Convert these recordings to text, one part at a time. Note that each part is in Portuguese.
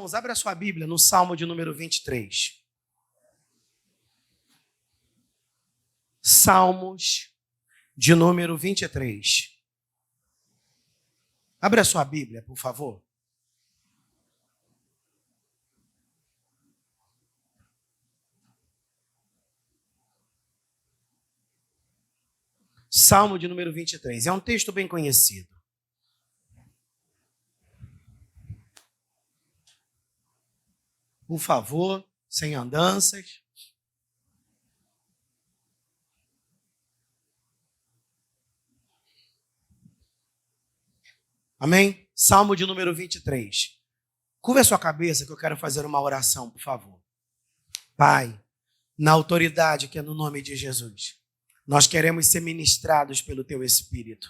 Irmãos, abra sua Bíblia no Salmo de número 23. Salmos de número 23. Abra sua Bíblia, por favor. Salmo de número 23. É um texto bem conhecido. Por favor, sem andanças. Amém? Salmo de número 23. Curva a sua cabeça que eu quero fazer uma oração, por favor. Pai, na autoridade que é no nome de Jesus, nós queremos ser ministrados pelo Teu Espírito.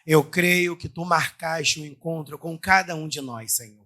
Eu creio que Tu marcaste o encontro com cada um de nós, Senhor.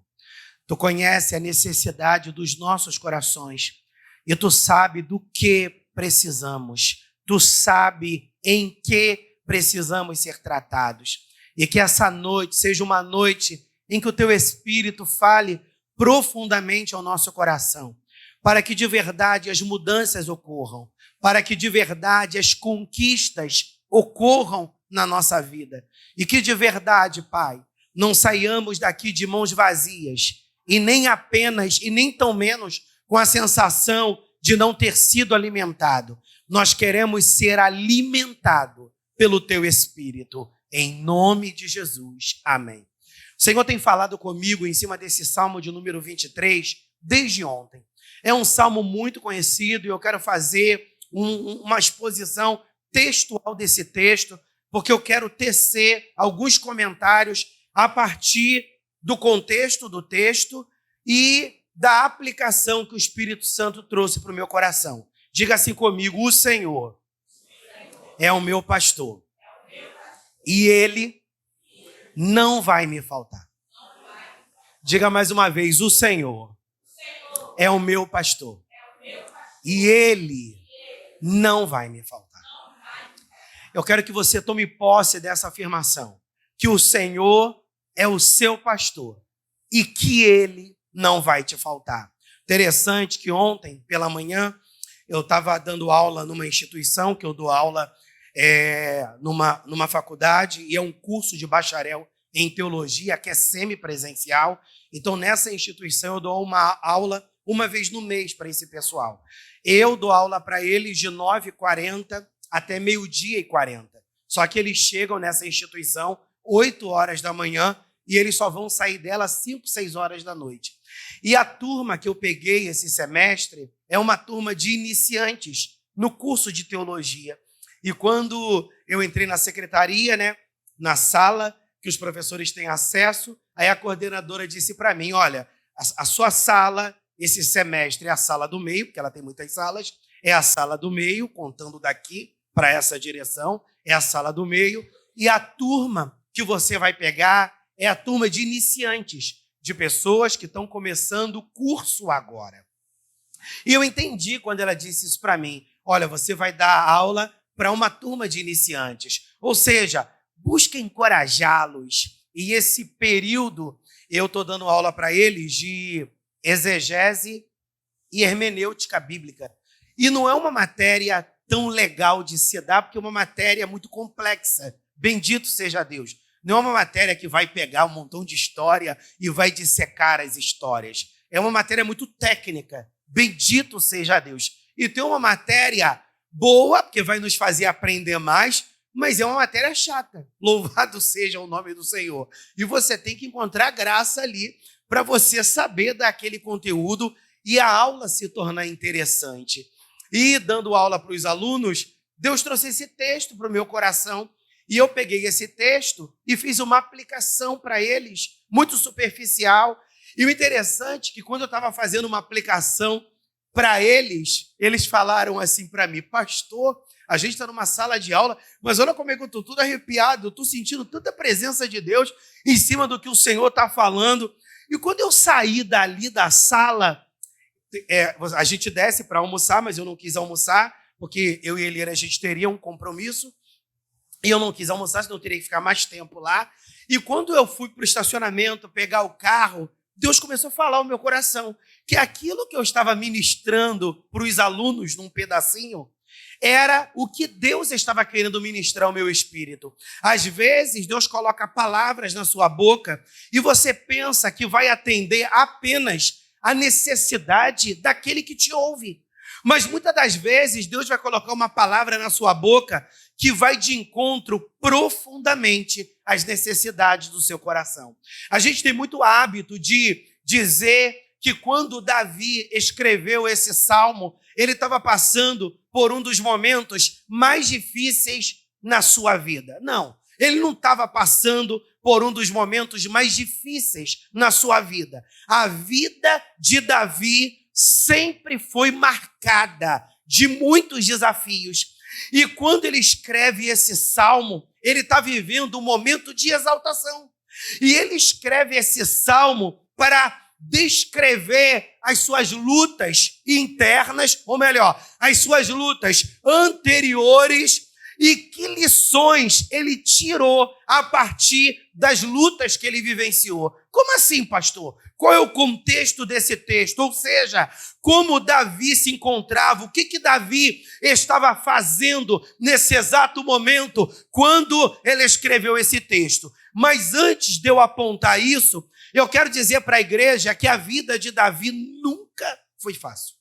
Tu conhece a necessidade dos nossos corações e Tu sabe do que precisamos. Tu sabe em que precisamos ser tratados. E que essa noite seja uma noite em que o Teu Espírito fale profundamente ao nosso coração, para que de verdade as mudanças ocorram, para que de verdade as conquistas ocorram na nossa vida. E que de verdade, Pai, não saiamos daqui de mãos vazias, e nem apenas, e nem tão menos, com a sensação de não ter sido alimentado. Nós queremos ser alimentados pelo Teu Espírito. Em nome de Jesus. Amém. O Senhor tem falado comigo em cima desse Salmo de número 23 desde ontem. É um salmo muito conhecido e eu quero fazer uma exposição textual desse texto, porque eu quero tecer alguns comentários a partir do contexto do texto e da aplicação que o Espírito Santo trouxe para o meu coração. Diga assim comigo: o Senhor é o meu pastor. E Ele não vai me faltar. Diga mais uma vez: o Senhor é o meu pastor. E Ele não vai me faltar. Eu quero que você tome posse dessa afirmação. Que o Senhor é o seu pastor. E que Ele não vai te faltar. Interessante que ontem, pela manhã, eu estava dando aula numa instituição, que eu dou aula numa faculdade, e é um curso de bacharel em teologia, que é semipresencial. Então, nessa instituição, eu dou uma aula uma vez no mês para esse pessoal. Eu dou aula para eles de 9h40 até 12h40. Só que eles chegam nessa instituição 8 horas da manhã e eles só vão sair dela 5, 6 horas da noite. E a turma que eu peguei esse semestre é uma turma de iniciantes no curso de teologia. E quando eu entrei na secretaria, na sala que os professores têm acesso, aí a coordenadora disse para mim: olha, a sua sala, esse semestre, é a sala do meio, porque ela tem muitas salas, é a sala do meio, contando daqui para essa direção, é a sala do meio, e a turma que você vai pegar é a turma de iniciantes, de pessoas que estão começando o curso agora. E eu entendi quando ela disse isso para mim: olha, você vai dar aula para uma turma de iniciantes, ou seja, busca encorajá-los. E esse período eu estou dando aula para eles de exegese e hermenêutica bíblica. E não é uma matéria tão legal de se dar, porque é uma matéria muito complexa. Bendito seja Deus. Não é uma matéria que vai pegar um montão de história e vai dissecar as histórias. É uma matéria muito técnica. Bendito seja Deus. E tem uma matéria boa, porque vai nos fazer aprender mais, mas é uma matéria chata. Louvado seja o nome do Senhor. E você tem que encontrar graça ali para você saber daquele conteúdo e a aula se tornar interessante. E dando aula para os alunos, Deus trouxe esse texto para o meu coração e eu peguei esse texto e fiz uma aplicação para eles, muito superficial. E o interessante é que quando eu estava fazendo uma aplicação para eles, eles falaram assim para mim: pastor, a gente está numa sala de aula, mas olha como é que eu estou tudo arrepiado, eu estou sentindo tanta presença de Deus em cima do que o Senhor está falando. E quando eu saí dali da sala, a gente desce para almoçar, mas eu não quis almoçar, porque eu e ele, a gente teria um compromisso, e eu não quis almoçar, senão eu teria que ficar mais tempo lá. E quando eu fui para o estacionamento pegar o carro, Deus começou a falar ao meu coração que aquilo que eu estava ministrando para os alunos num pedacinho era o que Deus estava querendo ministrar ao meu espírito. Às vezes, Deus coloca palavras na sua boca e você pensa que vai atender apenas a necessidade daquele que te ouve. Mas muitas das vezes, Deus vai colocar uma palavra na sua boca que vai de encontro profundamente às necessidades do seu coração. A gente tem muito hábito de dizer que quando Davi escreveu esse salmo, ele estava passando por um dos momentos mais difíceis na sua vida. Não, ele não estava passando por um dos momentos mais difíceis na sua vida. A vida de Davi sempre foi marcada de muitos desafios. E quando ele escreve esse salmo, ele está vivendo um momento de exaltação. E ele escreve esse salmo para descrever as suas lutas internas, ou melhor, as suas lutas anteriores e que lições ele tirou a partir das lutas que ele vivenciou. Como assim, pastor? Qual é o contexto desse texto? Ou seja, como Davi se encontrava, o que Davi estava fazendo nesse exato momento quando ele escreveu esse texto. Mas antes de eu apontar isso, eu quero dizer para a igreja que a vida de Davi nunca foi fácil.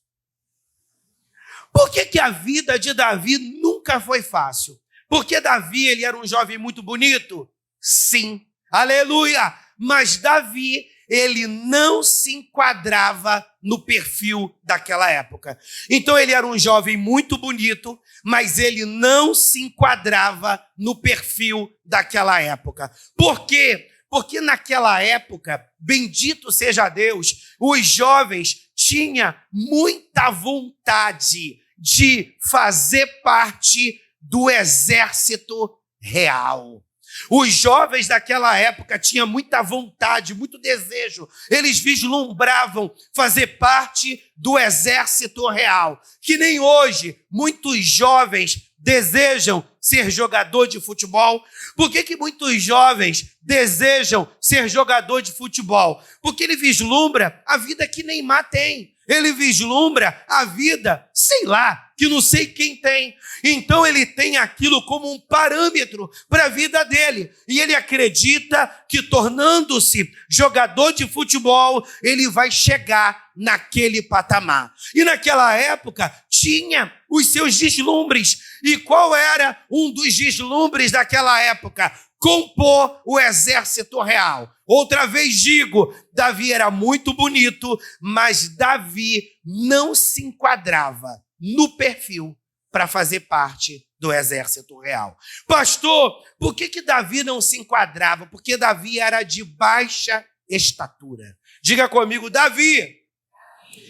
Por que a vida de Davi nunca foi fácil? Porque Davi, ele era um jovem muito bonito? Sim, aleluia! Mas Davi, ele não se enquadrava no perfil daquela época. Então ele era um jovem muito bonito, mas ele não se enquadrava no perfil daquela época. Por quê? Porque naquela época, bendito seja Deus, os jovens tinham muita vontade de fazer parte do exército real. Os jovens daquela época tinham muita vontade, muito desejo. Eles vislumbravam fazer parte do exército real. Que nem hoje, muitos jovens desejam ser jogador de futebol. Por que muitos jovens desejam ser jogador de futebol? Porque ele vislumbra a vida que Neymar tem. Ele vislumbra a vida, sei lá, que não sei quem tem. Então ele tem aquilo como um parâmetro para a vida dele. E ele acredita que tornando-se jogador de futebol, ele vai chegar naquele patamar. E naquela época tinha os seus deslumbres. E qual era um dos deslumbres daquela época? Compor o exército real. Outra vez digo, Davi era muito bonito, mas Davi não se enquadrava no perfil para fazer parte do exército real. Pastor, por que Davi não se enquadrava? Porque Davi era de baixa estatura. Diga comigo, Davi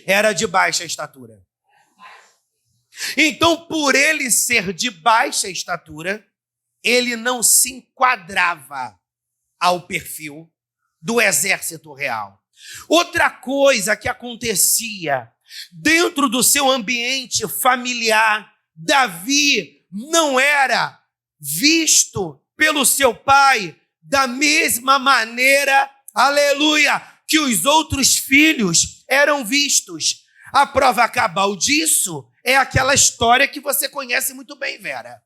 era de baixa estatura. Então, por ele ser de baixa estatura, ele não se enquadrava ao perfil do exército real. Outra coisa que acontecia dentro do seu ambiente familiar, Davi não era visto pelo seu pai da mesma maneira, aleluia, que os outros filhos eram vistos. A prova cabal disso é aquela história que você conhece muito bem, Vera.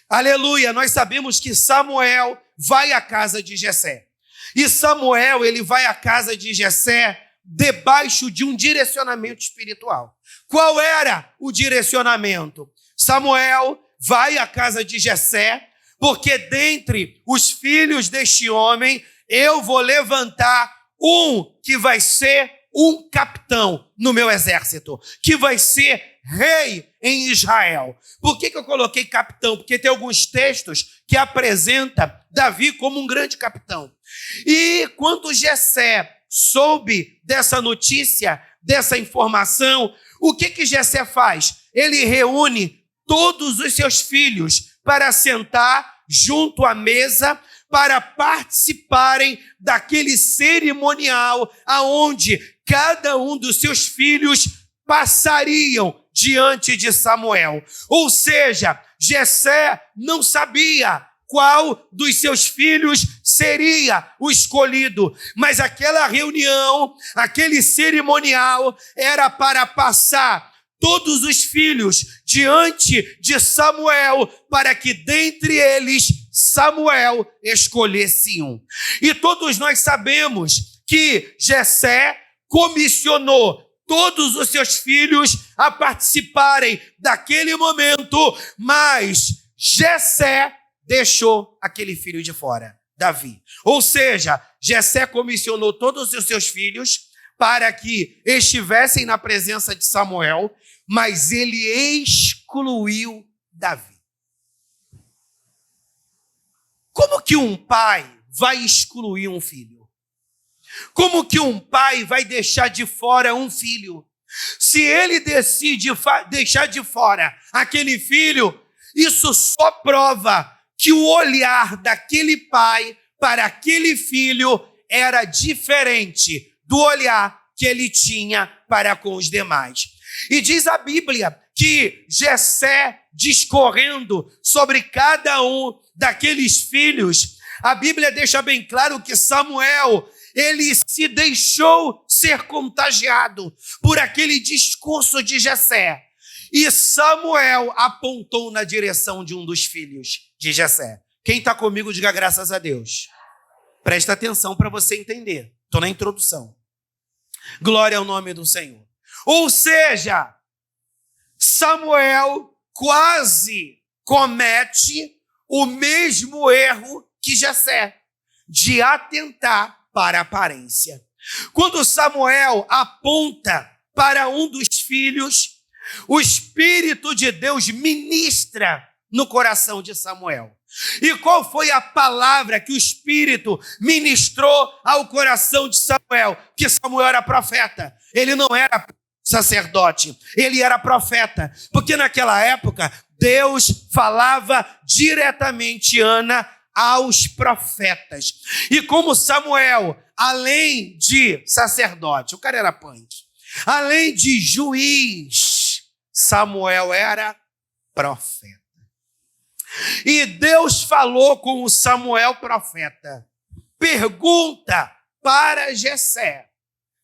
Aleluia, nós sabemos que Samuel vai à casa de Jessé. E Samuel, ele vai à casa de Jessé debaixo de um direcionamento espiritual. Qual era o direcionamento? Samuel vai à casa de Jessé, porque dentre os filhos deste homem, eu vou levantar um que vai ser um capitão no meu exército, que vai ser rei em Israel. Por que eu coloquei capitão? Porque tem alguns textos que apresentam Davi como um grande capitão. E quando Jessé soube dessa notícia, dessa informação, o que Jessé faz? Ele reúne todos os seus filhos para sentar junto à mesa, para participarem daquele cerimonial aonde cada um dos seus filhos passariam diante de Samuel. Ou seja, Jessé não sabia qual dos seus filhos seria o escolhido, mas aquela reunião, aquele cerimonial era para passar todos os filhos diante de Samuel, para que dentre eles Samuel escolhesse um. E todos nós sabemos que Jessé comissionou todos os seus filhos a participarem daquele momento, mas Jessé deixou aquele filho de fora, Davi. Ou seja, Jessé comissionou todos os seus filhos para que estivessem na presença de Samuel, mas ele excluiu Davi. Como que um pai vai excluir um filho? Como que um pai vai deixar de fora um filho? Se ele decide deixar de fora aquele filho, isso só prova que o olhar daquele pai para aquele filho era diferente do olhar que ele tinha para com os demais. E diz a Bíblia que Jessé, discorrendo sobre cada um daqueles filhos, a Bíblia deixa bem claro que Samuel, ele se deixou ser contagiado por aquele discurso de Jessé. E Samuel apontou na direção de um dos filhos de Jessé. Quem está comigo, diga graças a Deus. Presta atenção para você entender. Estou na introdução. Glória ao nome do Senhor. Ou seja, Samuel quase comete o mesmo erro que Jessé, de atentar para a aparência. Quando Samuel aponta para um dos filhos, o Espírito de Deus ministra no coração de Samuel. E qual foi a palavra que o Espírito ministrou ao coração de Samuel? Que Samuel era profeta. Ele não era sacerdote, ele era profeta. Porque naquela época, Deus falava diretamente, Ana, aos profetas. E como Samuel, além de sacerdote, o cara era punk, além de juiz, Samuel era profeta. E Deus falou com o Samuel profeta. Pergunta para Jessé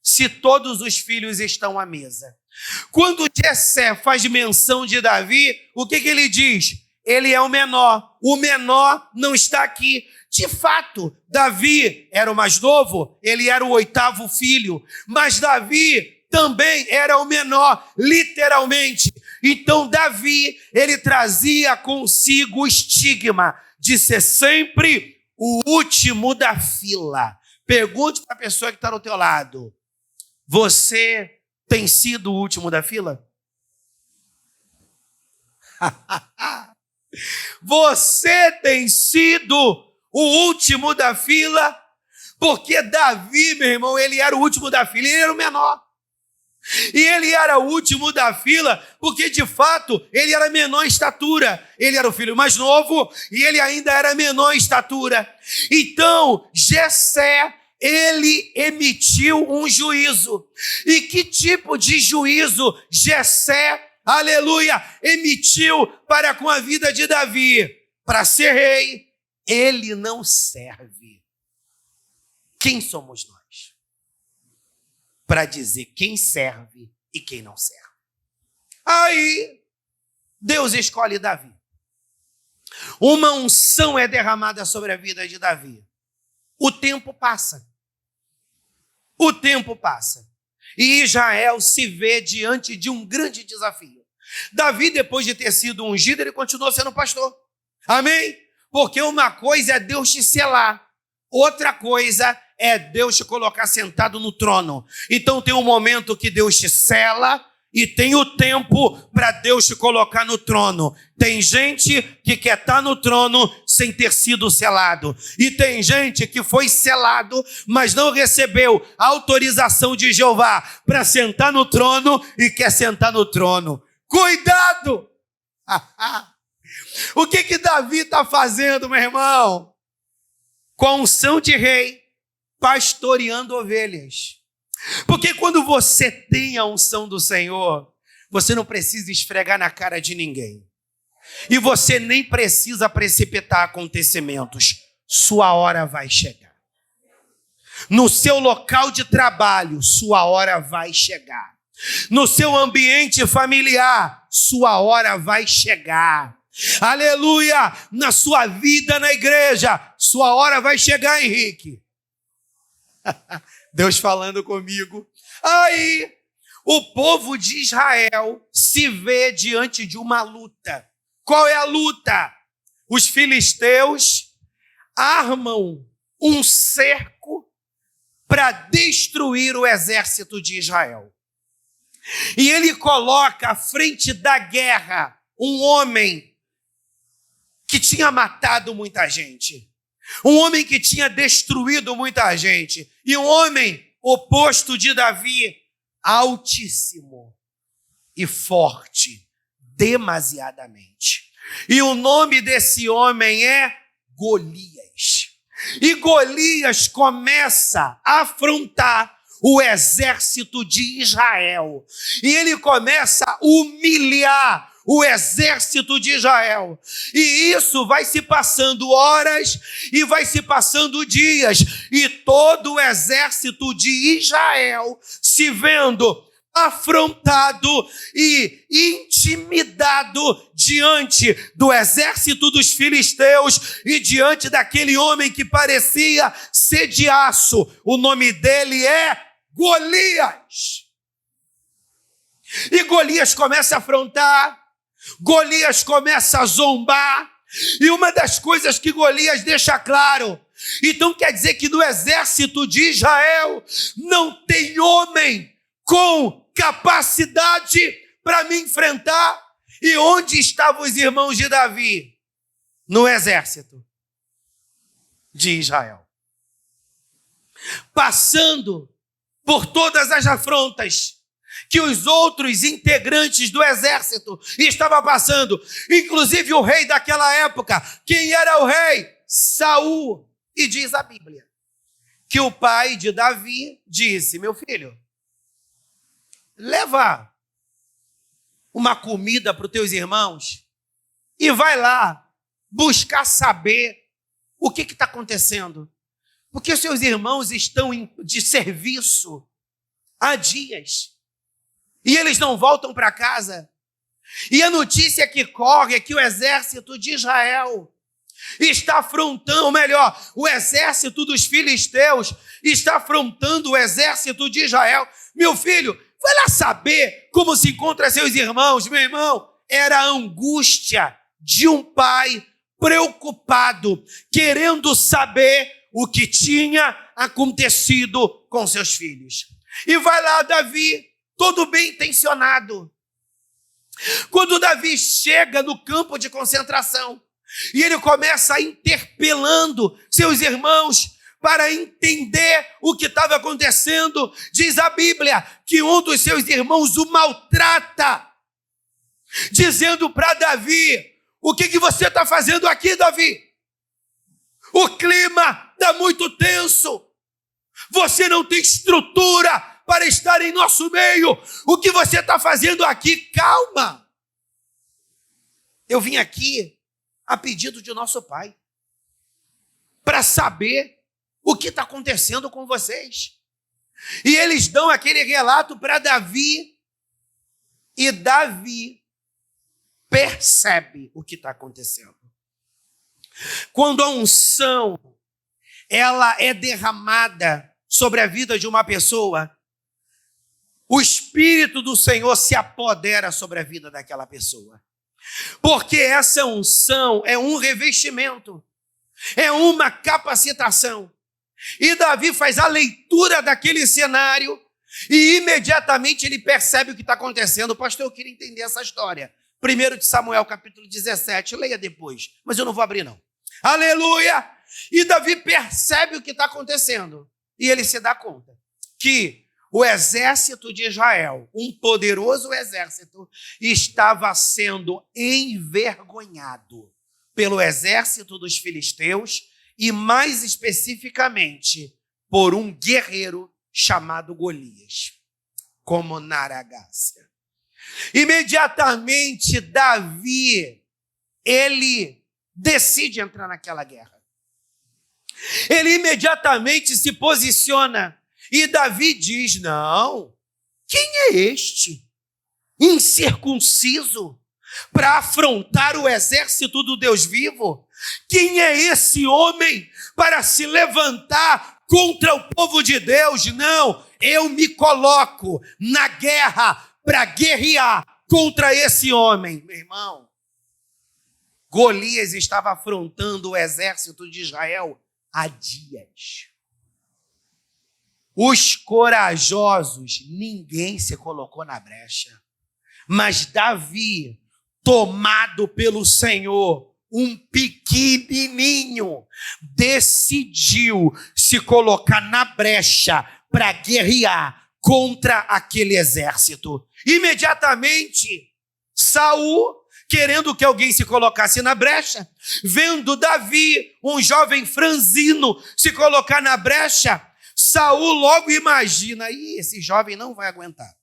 se todos os filhos estão à mesa. Quando Jessé faz menção de Davi, o que ele diz? Ele é o menor não está aqui. De fato, Davi era o mais novo, ele era o 8º filho, mas Davi também era o menor, literalmente. Então Davi, ele trazia consigo o estigma de ser sempre o último da fila. Pergunte para a pessoa que está do teu lado, você tem sido o último da fila? Você tem sido o último da fila? Porque Davi, meu irmão, ele era o último da fila, ele era o menor. E ele era o último da fila porque, de fato, ele era menor em estatura. Ele era o filho mais novo e ele ainda era menor em estatura. Então, Jessé, ele emitiu um juízo. E que tipo de juízo Jessé, aleluia, emitiu para com a vida de Davi? Para ser rei, ele não serve. Quem somos nós para dizer quem serve e quem não serve? Aí, Deus escolhe Davi. Uma unção é derramada sobre a vida de Davi. O tempo passa. O tempo passa. E Israel se vê diante de um grande desafio. Davi, depois de ter sido ungido, ele continuou sendo pastor. Amém? Porque uma coisa é Deus te selar, outra coisa é Deus te colocar sentado no trono. Então tem um momento que Deus te sela e tem o tempo para Deus te colocar no trono. Tem gente que quer estar no trono sem ter sido selado. E tem gente que foi selado, mas não recebeu a autorização de Jeová para sentar no trono e quer sentar no trono. Cuidado! O que Davi está fazendo, meu irmão? Com a unção de rei, pastoreando ovelhas. Porque quando você tem a unção do Senhor, você não precisa esfregar na cara de ninguém. E você nem precisa precipitar acontecimentos. sua hora vai chegar. No seu local de trabalho, sua hora vai chegar. No seu ambiente familiar, sua hora vai chegar. Aleluia! Na sua vida na igreja, sua hora vai chegar, Henrique. Deus falando comigo. Aí, o povo de Israel se vê diante de uma luta. Qual é a luta? Os filisteus armam um cerco para destruir o exército de Israel. E ele coloca à frente da guerra um homem que tinha matado muita gente. Um homem que tinha destruído muita gente. E um homem oposto de Davi, altíssimo e forte, demasiadamente. E o nome desse homem é Golias. E Golias começa a afrontar o exército de Israel. E ele começa a humilhar o exército de Israel. E isso vai se passando horas e vai se passando dias. E todo o exército de Israel se vendo afrontado e intimidado diante do exército dos filisteus e diante daquele homem que parecia ser de aço. O nome dele é Golias. E Golias começa a afrontar, Golias começa a zombar, e uma das coisas que Golias deixa claro, então quer dizer que no exército de Israel não tem homem com capacidade para me enfrentar. E onde estavam os irmãos de Davi? No exército de Israel. Passando por todas as afrontas que os outros integrantes do exército estavam passando, inclusive o rei daquela época. Quem era o rei? Saul. E diz a Bíblia que o pai de Davi disse: meu filho, leva uma comida para os teus irmãos e vai lá buscar saber o que está acontecendo. Porque seus irmãos estão de serviço há dias e eles não voltam para casa. E a notícia que corre é que o exército de Israel está afrontando, ou melhor, o exército dos filisteus está afrontando o exército de Israel. Meu filho, vai lá saber como se encontram seus irmãos. Meu irmão, era a angústia de um pai preocupado, querendo saber o que tinha acontecido com seus filhos. E vai lá Davi, todo bem intencionado. Quando Davi chega no campo de concentração, e ele começa interpelando seus irmãos para entender o que estava acontecendo, diz a Bíblia que um dos seus irmãos o maltrata, dizendo para Davi: o que você está fazendo aqui, Davi? O clima está muito tenso, você não tem estrutura para estar em nosso meio, o que você está fazendo aqui? Calma, eu vim aqui a pedido de nosso pai, para saber o que está acontecendo com vocês. E eles dão aquele relato para Davi, e Davi percebe o que está acontecendo. Quando a unção ela é derramada sobre a vida de uma pessoa, o Espírito do Senhor se apodera sobre a vida daquela pessoa. Porque essa unção é um revestimento, é uma capacitação. E Davi faz a leitura daquele cenário e imediatamente ele percebe o que está acontecendo. Pastor, eu queria entender essa história. 1 de Samuel, capítulo 17, leia depois, mas eu não vou abrir não. Aleluia! E Davi percebe o que está acontecendo e ele se dá conta que o exército de Israel, um poderoso exército, estava sendo envergonhado pelo exército dos filisteus e, mais especificamente, por um guerreiro chamado Golias, como Naragácia. Imediatamente, Davi, ele decide entrar naquela guerra. Ele imediatamente se posiciona. E Davi diz: não, quem é este incircunciso para afrontar o exército do Deus vivo? Quem é esse homem para se levantar contra o povo de Deus? Não, eu me coloco na guerra para guerrear contra esse homem. Meu irmão, Golias estava afrontando o exército de Israel há dias. Os corajosos, ninguém se colocou na brecha. Mas Davi, tomado pelo Senhor, um pequenininho, decidiu se colocar na brecha para guerrear contra aquele exército. Imediatamente, Saul, querendo que alguém se colocasse na brecha, vendo Davi, um jovem franzino, se colocar na brecha, Saul logo imagina: esse jovem não vai aguentar.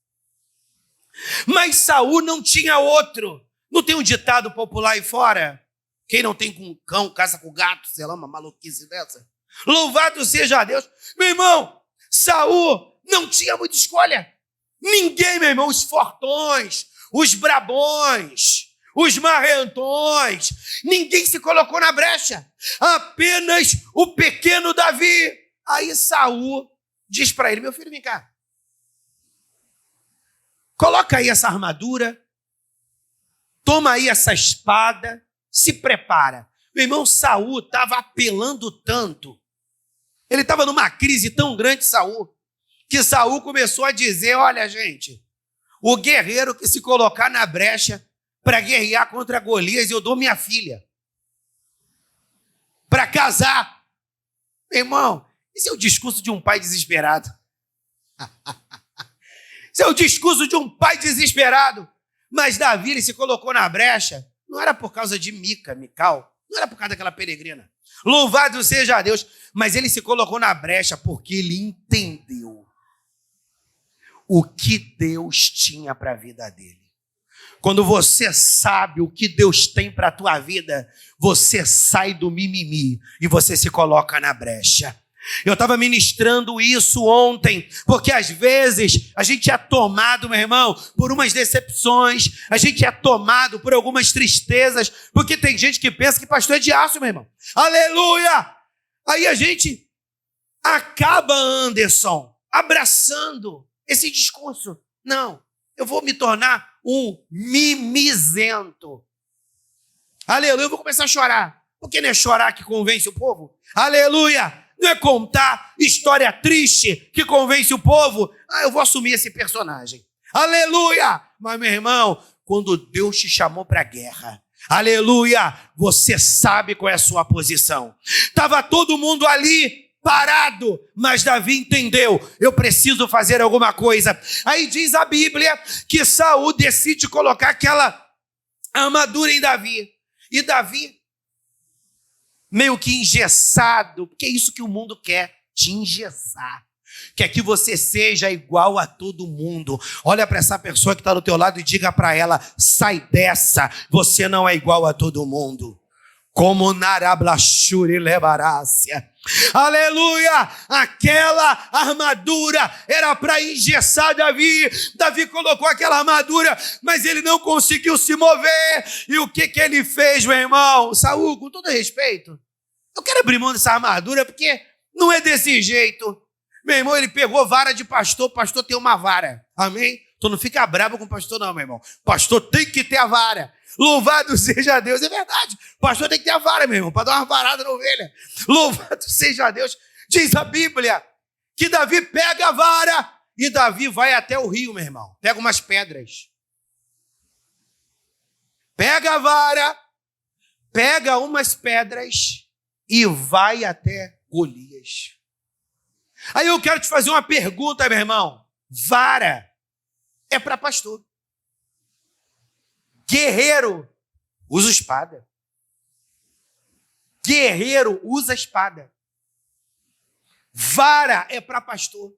Mas Saul não tinha outro. Não tem um ditado popular aí fora? Quem não tem com cão, caça com gato, sei lá, uma maluquice dessa. Louvado seja Deus. Meu irmão, Saul não tinha muita escolha. Ninguém, meu irmão, os fortões, os brabões, os marrentões, ninguém se colocou na brecha. Apenas o pequeno Davi. Aí Saul diz para ele: meu filho, vem cá. Coloca aí essa armadura, toma aí essa espada, se prepara. Meu irmão, Saul estava apelando tanto, ele estava numa crise tão grande, Saul, que Saul começou a dizer: olha, gente, o guerreiro que se colocar na brecha para guerrear contra Golias, eu dou minha filha para casar. Meu irmão, esse é o discurso de um pai desesperado. Esse é o discurso de um pai desesperado. Mas Davi, ele se colocou na brecha, não era por causa de Mical, não era por causa daquela peregrina. Louvado seja Deus. Mas ele se colocou na brecha porque ele entendeu o que Deus tinha para a vida dele. Quando você sabe o que Deus tem para a tua vida, você sai do mimimi e você se coloca na brecha. Eu estava ministrando isso ontem, porque às vezes a gente é tomado, meu irmão, por umas decepções, a gente é tomado por algumas tristezas, porque tem gente que pensa que pastor é de aço, meu irmão. Aleluia! Aí a gente acaba, Anderson, abraçando esse discurso. Não, eu vou me tornar um mimizento. Aleluia, eu vou começar a chorar. Porque não é chorar que convence o povo? Aleluia! Não é contar história triste que convence o povo. Eu vou assumir esse personagem. Aleluia! Mas, meu irmão, quando Deus te chamou para a guerra, aleluia, você sabe qual é a sua posição. Estava todo mundo ali parado, mas Davi entendeu: eu preciso fazer alguma coisa. Aí diz a Bíblia que Saul decide colocar aquela armadura em Davi. E Davi, meio que engessado, porque é isso que o mundo quer, te engessar. Quer que você seja igual a todo mundo. Olha para essa pessoa que está do teu lado e diga para ela: sai dessa, você não é igual a todo mundo. Como Narablachuri levarácia. Aleluia! Aquela armadura era para engessar Davi. Davi colocou aquela armadura, mas ele não conseguiu se mover. E o que ele fez, meu irmão? Saul, com todo respeito, eu quero abrir mão dessa armadura, porque não é desse jeito. Meu irmão, ele pegou vara de pastor, pastor tem uma vara. Amém? Tu não fica bravo com o pastor não, meu irmão. Pastor tem que ter a vara. Louvado seja Deus, é verdade. Pastor tem que ter a vara, meu irmão, para dar uma varada na ovelha. Louvado seja Deus. Diz a Bíblia que Davi pega a vara e Davi vai até o rio, meu irmão. Pega umas pedras. Pega a vara, pega umas pedras e vai até Golias. Aí eu quero te fazer uma pergunta, meu irmão. Vara é para pastor. Guerreiro usa espada. Guerreiro usa espada. Vara é para pastor.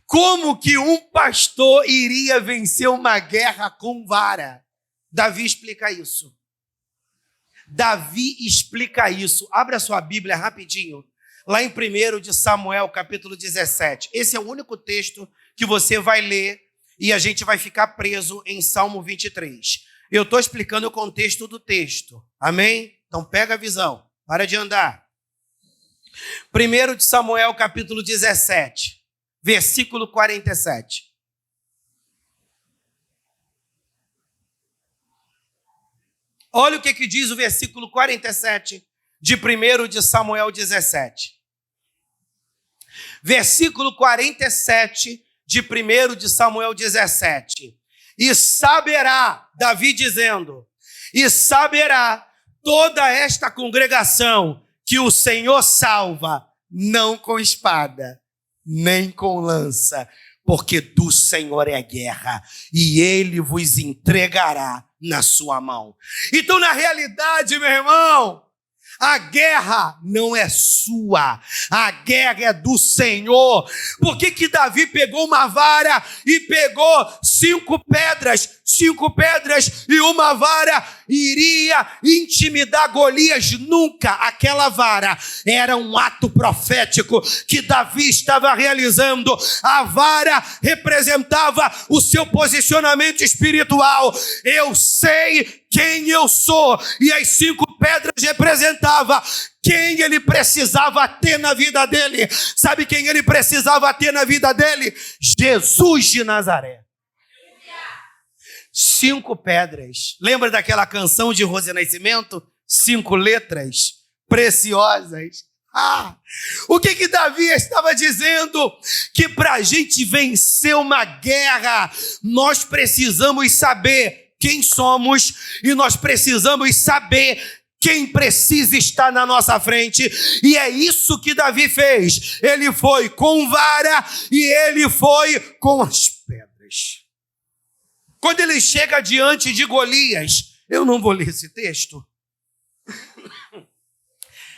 Como que um pastor iria vencer uma guerra com vara? Davi explica isso. Davi explica isso. Abra sua Bíblia rapidinho. lá em 1 de Samuel, capítulo 17. Esse é o único texto que você vai ler e a gente vai ficar preso em Salmo 23. Eu estou explicando o contexto do texto. Amém? Então pega a visão. Para de andar. 1 de Samuel, capítulo 17, versículo 47. Olha o que diz o versículo 47 de 1 de Samuel 17. Versículo 47 de 1 de Samuel 17. E saberá, Davi dizendo, e saberá toda esta congregação que o Senhor salva, não com espada, nem com lança, porque do Senhor é a guerra, e ele vos entregará na sua mão. Então, na realidade, meu irmão, a guerra não é sua, a guerra é do Senhor. Por que Davi pegou uma vara e pegou 5 pedras e uma vara iria intimidar Golias? Nunca. Aquela vara era um ato profético que Davi estava realizando. A vara representava o seu posicionamento espiritual. Eu sei quem eu sou, e as 5 pedras representavam quem ele precisava ter na vida dele. Sabe quem ele precisava ter na vida dele? Jesus de Nazaré. 5 pedras. Lembra daquela canção de Rose Nascimento? 5 letras preciosas. O que Davi estava dizendo? Que para a gente vencer uma guerra, nós precisamos saber quem somos e nós precisamos saber quem precisa estar na nossa frente. E é isso que Davi fez. Ele foi com vara e ele foi com as pedras. Quando ele chega diante de Golias, eu não vou ler esse texto.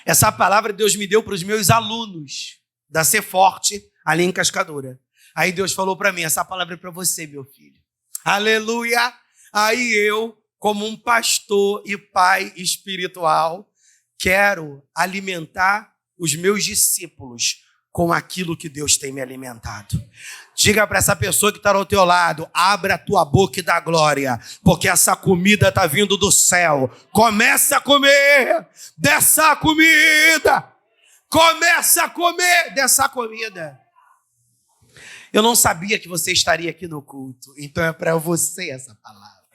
Essa palavra Deus me deu para os meus alunos da Ser Forte, ali em Cascadura. Aí Deus falou para mim, essa palavra é para você, meu filho. Aleluia! Aí eu, como um pastor e pai espiritual, quero alimentar os meus discípulos com aquilo que Deus tem me alimentado. Diga para essa pessoa que está ao teu lado, abra a tua boca e dá glória, porque essa comida está vindo do céu. Começa a comer dessa comida. Começa a comer dessa comida. Eu não sabia que você estaria aqui no culto, então é para você essa palavra.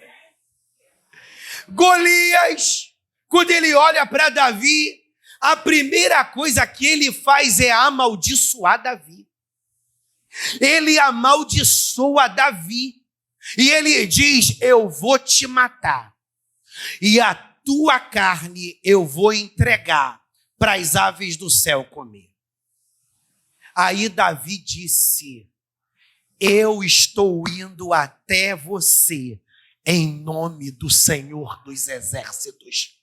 Golias, quando ele olha para Davi, a primeira coisa que ele faz é amaldiçoar Davi. Ele amaldiçoa Davi. E ele diz, eu vou te matar. E a tua carne eu vou entregar para as aves do céu comer. Aí Davi disse, eu estou indo até você em nome do Senhor dos Exércitos.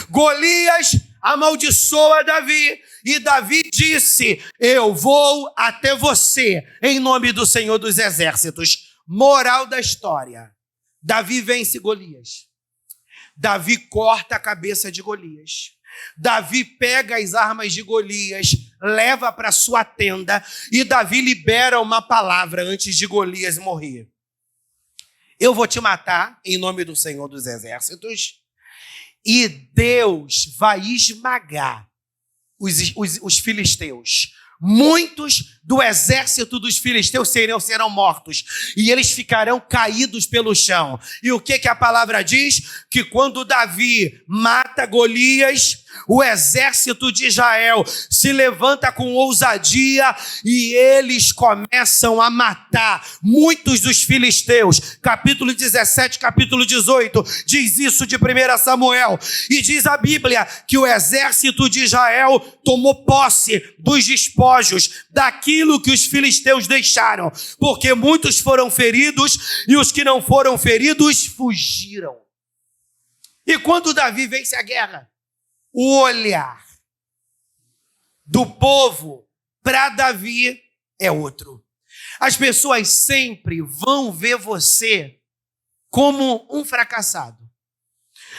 Golias amaldiçoa Davi e Davi disse, eu vou até você em nome do Senhor dos Exércitos. Moral da história, Davi vence Golias. Davi corta a cabeça de Golias. Davi pega as armas de Golias, leva para sua tenda e Davi libera uma palavra antes de Golias morrer. Eu vou te matar em nome do Senhor dos Exércitos e Deus vai esmagar os filisteus. Muitos do exército dos filisteus serão mortos e eles ficarão caídos pelo chão. E o que a palavra diz? Que quando Davi mata Golias, o exército de Israel se levanta com ousadia e eles começam a matar muitos dos filisteus. Capítulo 17, capítulo 18, diz isso de 1 Samuel. E diz a Bíblia que o exército de Israel tomou posse dos despojos, daquilo que os filisteus deixaram, porque muitos foram feridos e os que não foram feridos fugiram. E quando Davi vence a guerra, o olhar do povo para Davi é outro. As pessoas sempre vão ver você como um fracassado.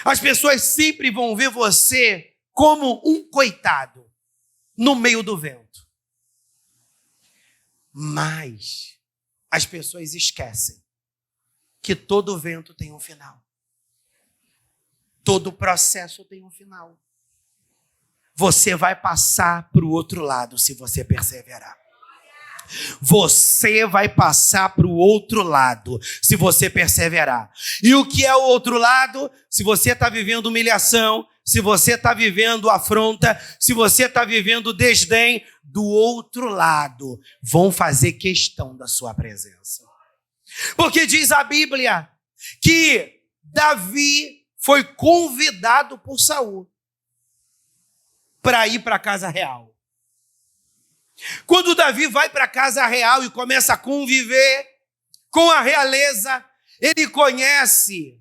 As pessoas sempre vão ver você como um coitado. no meio do vento. Mas as pessoas esquecem que todo vento tem um final. Todo processo tem um final. Você vai passar para o outro lado se você perseverar. Você vai passar para o outro lado se você perseverar. E o que é o outro lado? Se você está vivendo humilhação, se você está vivendo afronta, se você está vivendo desdém, do outro lado vão fazer questão da sua presença. Porque diz a Bíblia que Davi foi convidado por Saul para ir para a casa real. Quando Davi vai para a casa real e começa a conviver com a realeza, ele conhece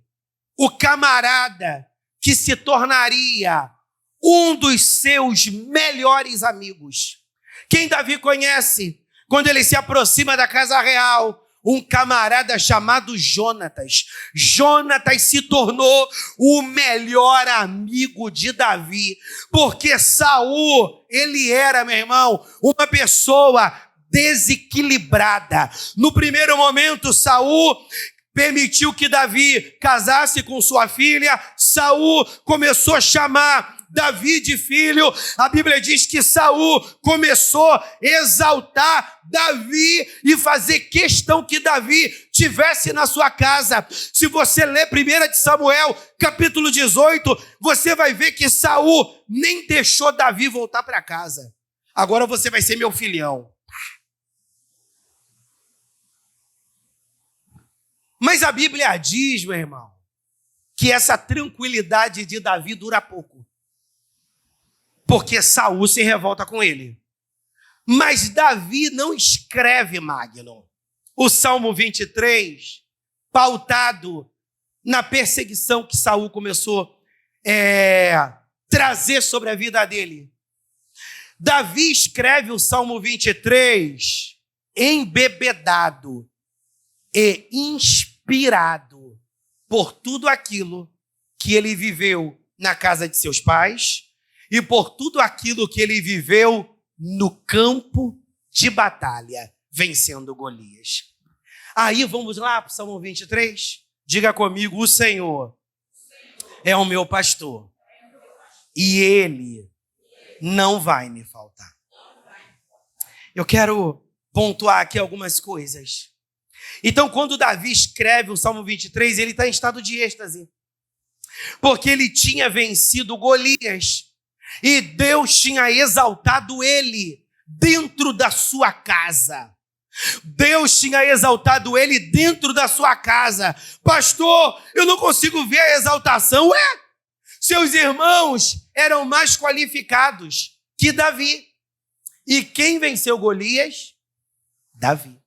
o camarada que se tornaria um dos seus melhores amigos. Quem Davi conhece? Quando ele se aproxima da casa real, um camarada chamado Jonatas. Jonatas se tornou o melhor amigo de Davi, porque Saul, ele era, meu irmão, uma pessoa desequilibrada. No primeiro momento, Saul permitiu que Davi casasse com sua filha. Saul começou a chamar Davi de filho. A Bíblia diz que Saul começou a exaltar Davi e fazer questão que Davi tivesse na sua casa. Se você ler 1 de Samuel, capítulo 18, você vai ver que Saul nem deixou Davi voltar para casa. Agora você vai ser meu filhão. Mas a Bíblia diz, meu irmão, que essa tranquilidade de Davi dura pouco. Porque Saul se revolta com ele. Mas Davi não escreve, Magno, o Salmo 23, pautado na perseguição que Saul começou a trazer sobre a vida dele. Davi escreve o Salmo 23 embebedado e inspirado por tudo aquilo que ele viveu na casa de seus pais e por tudo aquilo que ele viveu no campo de batalha, vencendo Golias. Aí vamos lá para o Salmo 23? Diga comigo: o Senhor é o meu pastor e Ele não vai me faltar. Eu quero pontuar aqui algumas coisas. Então, quando Davi escreve o Salmo 23, ele está em estado de êxtase, porque ele tinha vencido Golias e Deus tinha exaltado ele dentro da sua casa. Deus tinha exaltado ele dentro da sua casa. Pastor, eu não consigo ver a exaltação. Seus irmãos eram mais qualificados que Davi. E quem venceu Golias? Davi.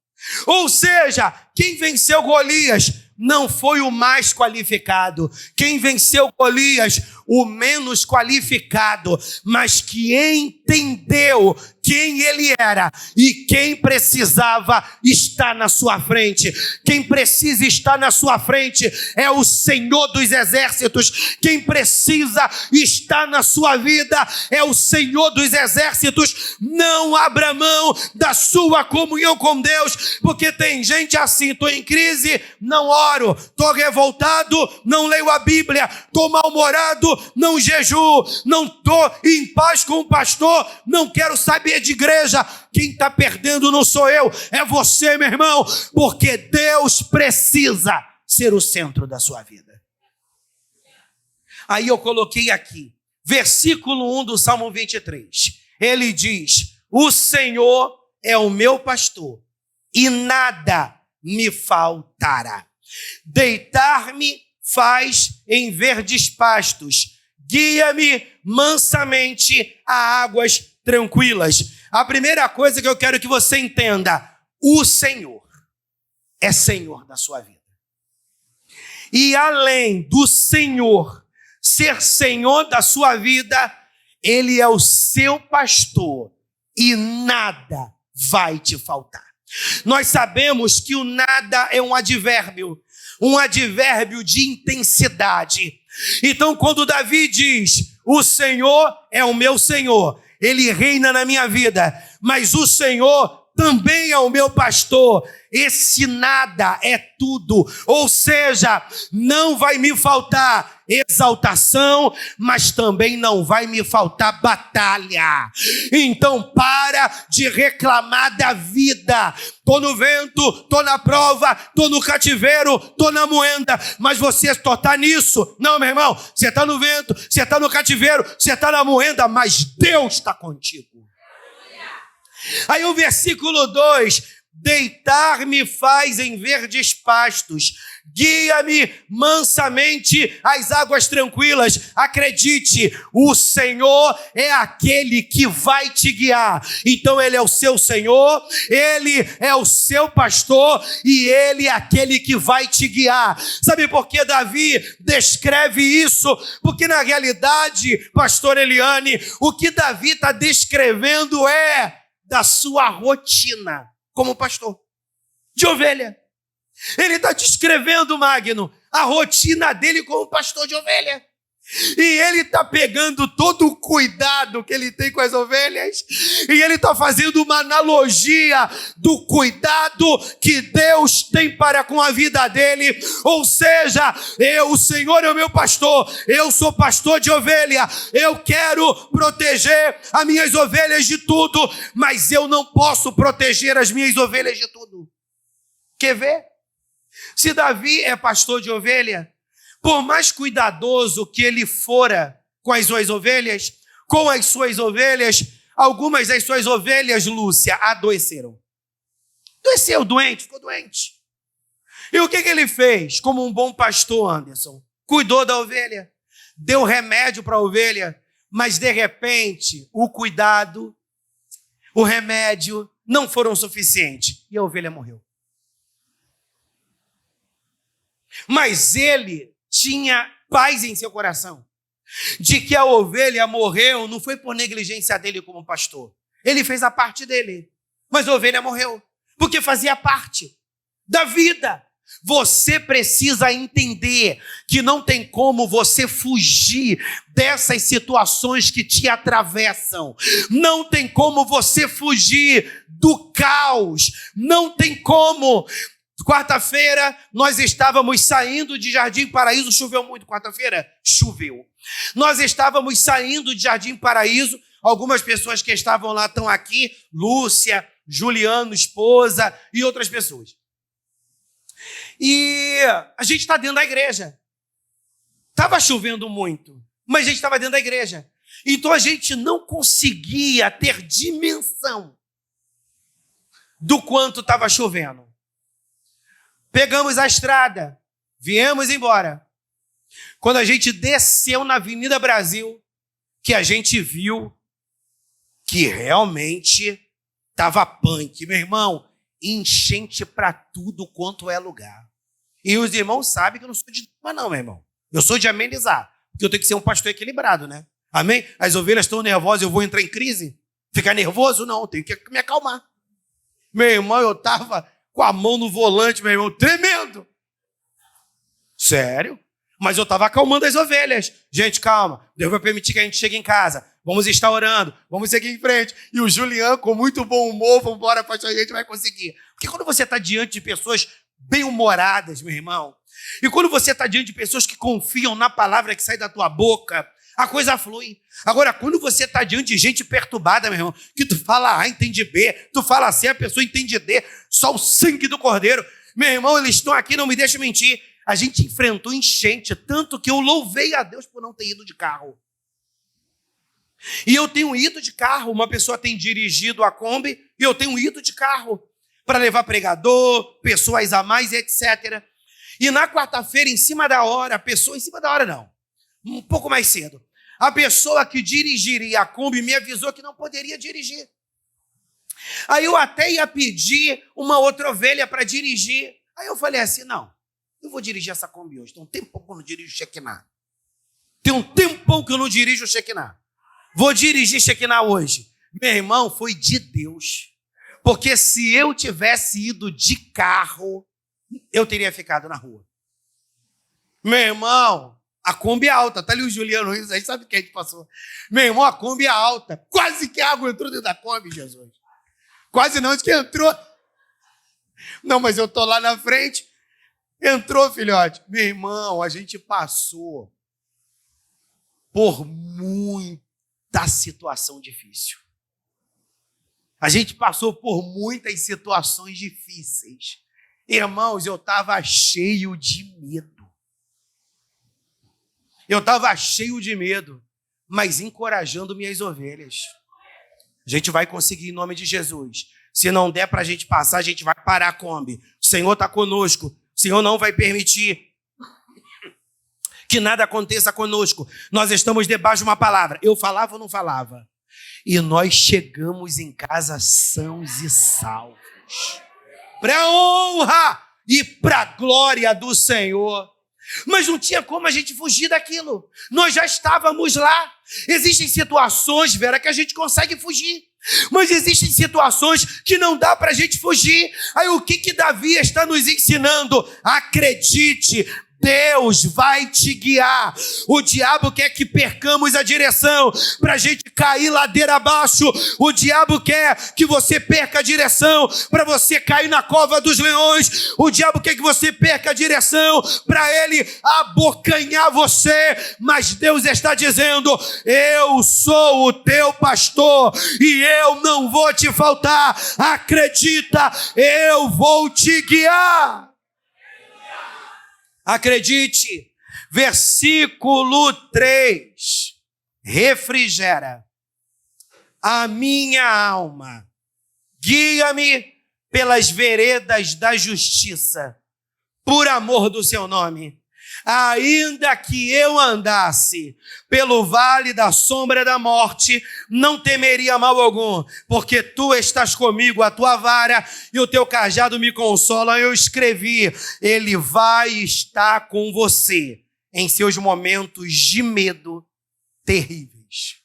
Ou seja, quem venceu Golias não foi o mais qualificado. Quem venceu Golias, o menos qualificado, mas que entendeu quem ele era e quem precisava estar na sua frente. Quem precisa estar na sua frente é o Senhor dos Exércitos. Quem precisa estar na sua vida é o Senhor dos Exércitos. Não abra mão da sua comunhão com Deus, porque tem gente assim: estou em crise, não oro, estou revoltado, não leio a Bíblia, estou mal-humorado, não jejuo, não estou em paz com o pastor, não quero saber de igreja. Quem está perdendo não sou eu, é você, meu irmão, porque Deus precisa ser o centro da sua vida. Aí eu coloquei aqui, versículo 1 do Salmo 23. Ele diz: o Senhor é o meu pastor e nada me faltará. Deitar-me faz em verdes pastos, guia-me mansamente a águas tranquilas. A primeira coisa que eu quero que você entenda: o Senhor é Senhor da sua vida. E além do Senhor ser Senhor da sua vida, Ele é o seu pastor e nada vai te faltar. Nós sabemos que o nada é um advérbio de intensidade. Então, quando Davi diz: o Senhor é o meu Senhor Ele reina na minha vida, mas o Senhor também é o meu pastor. Esse nada é tudo. Ou seja, não vai me faltar exaltação, mas também não vai me faltar batalha. Então para de reclamar da vida. Tô no vento, tô na prova, tô no cativeiro, tô na moenda, mas você só tá nisso. Não, meu irmão, você tá no vento, você tá no cativeiro, você tá na moenda, mas Deus está contigo. Aí o versículo 2, deitar-me faz em verdes pastos, guia-me mansamente às águas tranquilas. Acredite, o Senhor é aquele que vai te guiar. Então ele é o seu Senhor, ele é o seu pastor e ele é aquele que vai te guiar. Sabe por que Davi descreve isso? Porque na realidade, pastor Eliane, o que Davi está descrevendo é da sua rotina como pastor de ovelha. Ele está descrevendo, Magno, a rotina dele como pastor de ovelha. E ele está pegando todo o cuidado que ele tem com as ovelhas e ele está fazendo uma analogia do cuidado que Deus tem para com a vida dele. Ou seja, o Senhor é o meu pastor, eu sou pastor de ovelha, eu quero proteger as minhas ovelhas de tudo, mas eu não posso proteger as minhas ovelhas de tudo. Quer ver? Se Davi é pastor de ovelha, por mais cuidadoso que ele fora com as suas ovelhas, algumas das suas ovelhas, Lúcia, adoeceram. Adoeceu, doente, ficou doente. E o que ele fez? Como um bom pastor, Anderson, cuidou da ovelha, deu remédio para a ovelha, mas de repente o cuidado, o remédio não foram suficientes e a ovelha morreu. Mas ele tinha paz em seu coração de que a ovelha morreu não foi por negligência dele como pastor. Ele fez a parte dele, mas a ovelha morreu porque fazia parte da vida. Você precisa entender que não tem como você fugir dessas situações que te atravessam. Não tem como você fugir do caos. Não tem como. Quarta-feira, nós estávamos saindo de Jardim Paraíso. Choveu muito quarta-feira? Choveu. Nós estávamos saindo de Jardim Paraíso. Algumas pessoas que estavam lá estão aqui. Lúcia, Juliano, esposa e outras pessoas. E a gente está dentro da igreja. Estava chovendo muito, mas a gente estava dentro da igreja. Então a gente não conseguia ter dimensão do quanto estava chovendo. Pegamos a estrada, viemos embora. Quando a gente desceu na Avenida Brasil, que a gente viu que realmente estava punk. Meu irmão, enchente para tudo quanto é lugar. E os irmãos sabem que eu não sou de drama não, meu irmão. Eu sou de amenizar, porque eu tenho que ser um pastor equilibrado, né? Amém? As ovelhas estão nervosas, eu vou entrar em crise? Ficar nervoso? Não, tenho que me acalmar. Meu irmão, eu estava com a mão no volante, meu irmão, tremendo. Sério? Mas eu estava acalmando as ovelhas. Gente, calma. Deus vai permitir que a gente chegue em casa. Vamos estar orando. Vamos seguir em frente. E o Juliano, com muito bom humor, vamos embora, pastor, a gente vai conseguir. Porque quando você está diante de pessoas bem-humoradas, meu irmão, e quando você está diante de pessoas que confiam na palavra que sai da tua boca, a coisa flui. Agora, quando você está diante de gente perturbada, meu irmão, que tu fala A, entende B, tu fala C, a pessoa entende D, só o sangue do cordeiro. Meu irmão, eles estão aqui, não me deixa mentir. A gente enfrentou enchente, tanto que eu louvei a Deus por não ter ido de carro. E eu tenho ido de carro, uma pessoa tem dirigido a Kombi, e eu tenho ido de carro para levar pregador, pessoas a mais, etc. E na quarta-feira, em cima da hora, um pouco mais cedo, a pessoa que dirigiria a Kombi me avisou que não poderia dirigir. Aí eu até ia pedir uma outra ovelha para dirigir. Aí eu falei assim, não, eu vou dirigir essa Kombi hoje. Tem um tempão que eu não dirijo Shekinah. Vou dirigir Shekinah hoje. Meu irmão, foi de Deus. Porque se eu tivesse ido de carro, eu teria ficado na rua. Meu irmão, a Kombi é alta. Tá ali o Juliano, aí sabe o que a gente passou. Meu irmão, a Kombi é alta. Quase que a água entrou dentro da Kombi, Jesus. Quase não, que entrou. Não, mas eu tô lá na frente. Entrou, filhote. Meu irmão, a gente passou por muita situação difícil. A gente passou por muitas situações difíceis. Irmãos, eu estava cheio de medo. Eu estava cheio de medo, mas encorajando minhas ovelhas. A gente vai conseguir em nome de Jesus. Se não der para a gente passar, a gente vai parar a Kombi. O Senhor está conosco. O Senhor não vai permitir que nada aconteça conosco. Nós estamos debaixo de uma palavra. Eu falava ou não falava? E nós chegamos em casa sãos e salvos. Para a honra e para a glória do Senhor. Mas não tinha como a gente fugir daquilo. Nós já estávamos lá. Existem situações, Vera, que a gente consegue fugir. Mas existem situações que não dá para a gente fugir. Aí o que Davi está nos ensinando? Acredite, Deus vai te guiar. O diabo quer que percamos a direção para a gente cair ladeira abaixo. O diabo quer que você perca a direção para você cair na cova dos leões. O diabo quer que você perca a direção para ele abocanhar você. Mas Deus está dizendo: eu sou o teu pastor e eu não vou te faltar. Acredita, eu vou te guiar. Acredite, versículo 3, refrigera a minha alma, guia-me pelas veredas da justiça, por amor do seu nome. Ainda que eu andasse pelo vale da sombra da morte, não temeria mal algum, porque tu estás comigo, a tua vara e o teu cajado me consolam. Eu escrevi, ele vai estar com você em seus momentos de medo terríveis.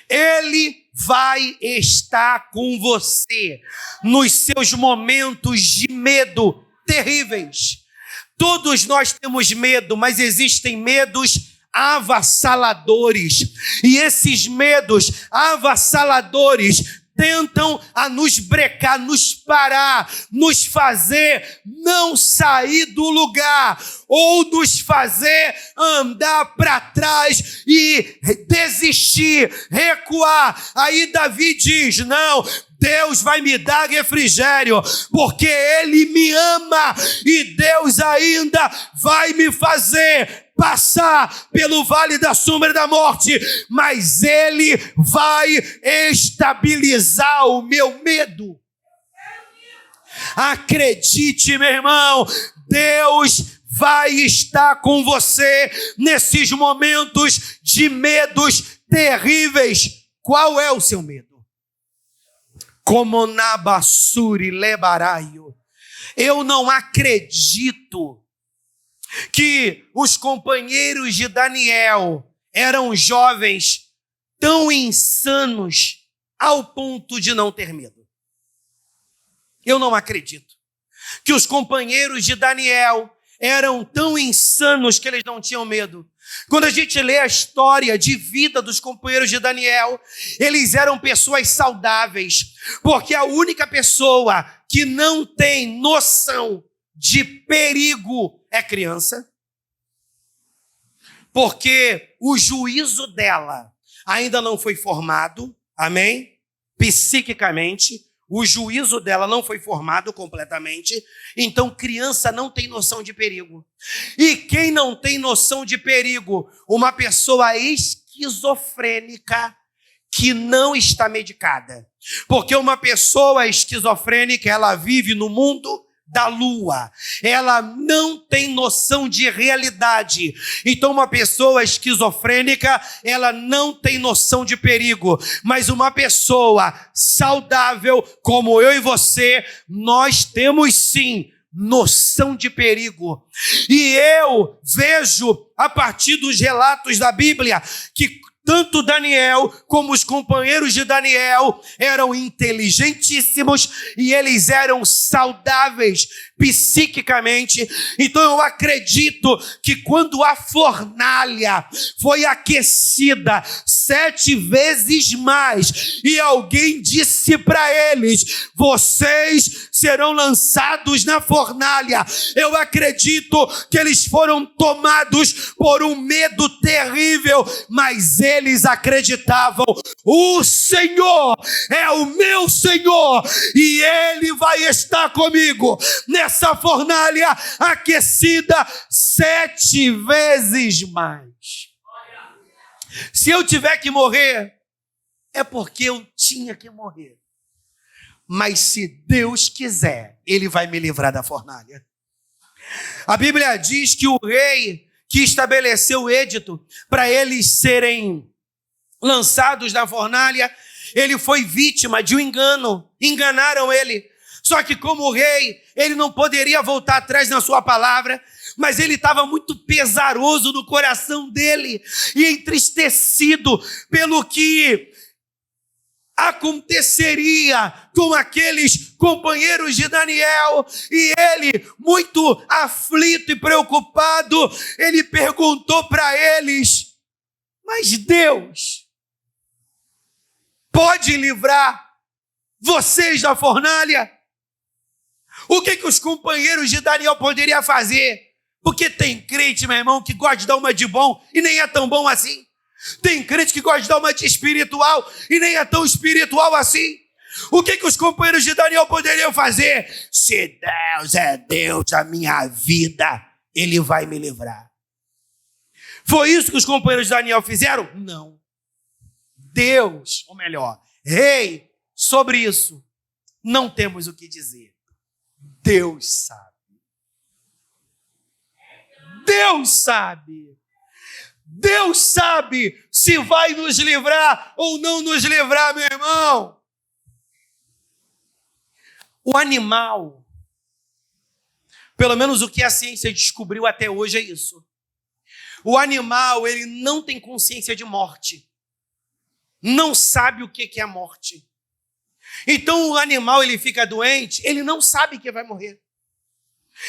Ele vai estar com você nos seus momentos de medo terríveis. Todos nós temos medo, mas existem medos avassaladores. E esses medos avassaladores tentam a nos brecar, nos parar, nos fazer não sair do lugar, ou nos fazer andar para trás e desistir, recuar. Aí Davi diz: não, Deus vai me dar refrigério, porque Ele me ama, e Deus ainda vai me fazer passar pelo vale da sombra da morte, mas Ele vai estabilizar o meu medo. Acredite, meu irmão, Deus vai estar com você nesses momentos de medos terríveis. Qual é o seu medo? Como Nabassuri lebaraio. Eu não acredito que os companheiros de Daniel eram jovens tão insanos ao ponto de não ter medo. Eu não acredito que os companheiros de Daniel eram tão insanos que eles não tinham medo. Quando a gente lê a história de vida dos companheiros de Daniel, eles eram pessoas saudáveis, porque a única pessoa que não tem noção de perigo é criança, porque o juízo dela ainda não foi formado, amém? Psiquicamente, o juízo dela não foi formado completamente, então criança não tem noção de perigo. E quem não tem noção de perigo? Uma pessoa esquizofrênica que não está medicada. Porque uma pessoa esquizofrênica, ela vive no mundo da lua, ela não tem noção de realidade. Então uma pessoa esquizofrênica, ela não tem noção de perigo, mas uma pessoa saudável como eu e você, nós temos sim noção de perigo. E eu vejo a partir dos relatos da Bíblia que tanto Daniel como os companheiros de Daniel eram inteligentíssimos e eles eram saudáveis psiquicamente. Então eu acredito que quando a fornalha foi aquecida 7 vezes mais e alguém disse para eles: vocês serão lançados na fornalha, eu acredito que eles foram tomados por um medo terrível, mas eles acreditavam: o Senhor é o meu Senhor e Ele vai estar comigo nessa fornalha aquecida 7 vezes mais. Se eu tiver que morrer, é porque eu tinha que morrer. Mas se Deus quiser, Ele vai me livrar da fornalha. A Bíblia diz que o rei que estabeleceu o edito para eles serem lançados na fornalha, ele foi vítima de um engano. Enganaram ele. Só que como rei, ele não poderia voltar atrás na sua palavra, mas ele estava muito pesaroso no coração dele e entristecido pelo que aconteceria com aqueles companheiros de Daniel. E ele, muito aflito e preocupado, ele perguntou para eles: mas Deus pode livrar vocês da fornalha? O que os companheiros de Daniel poderiam fazer? Porque tem crente, meu irmão, que gosta de dar uma de bom e nem é tão bom assim. Tem crente que gosta de dar uma de espiritual e nem é tão espiritual assim. O que os companheiros de Daniel poderiam fazer? Se Deus é Deus da minha vida, Ele vai me livrar. Foi isso que os companheiros de Daniel fizeram? Não. Deus, ou melhor, rei, sobre isso não temos o que dizer. Deus sabe. Deus sabe. Deus sabe se vai nos livrar ou não nos livrar, meu irmão. O animal, pelo menos o que a ciência descobriu até hoje é isso. O animal, ele não tem consciência de morte. Não sabe o que é a morte. Então o animal, ele fica doente, ele não sabe que vai morrer.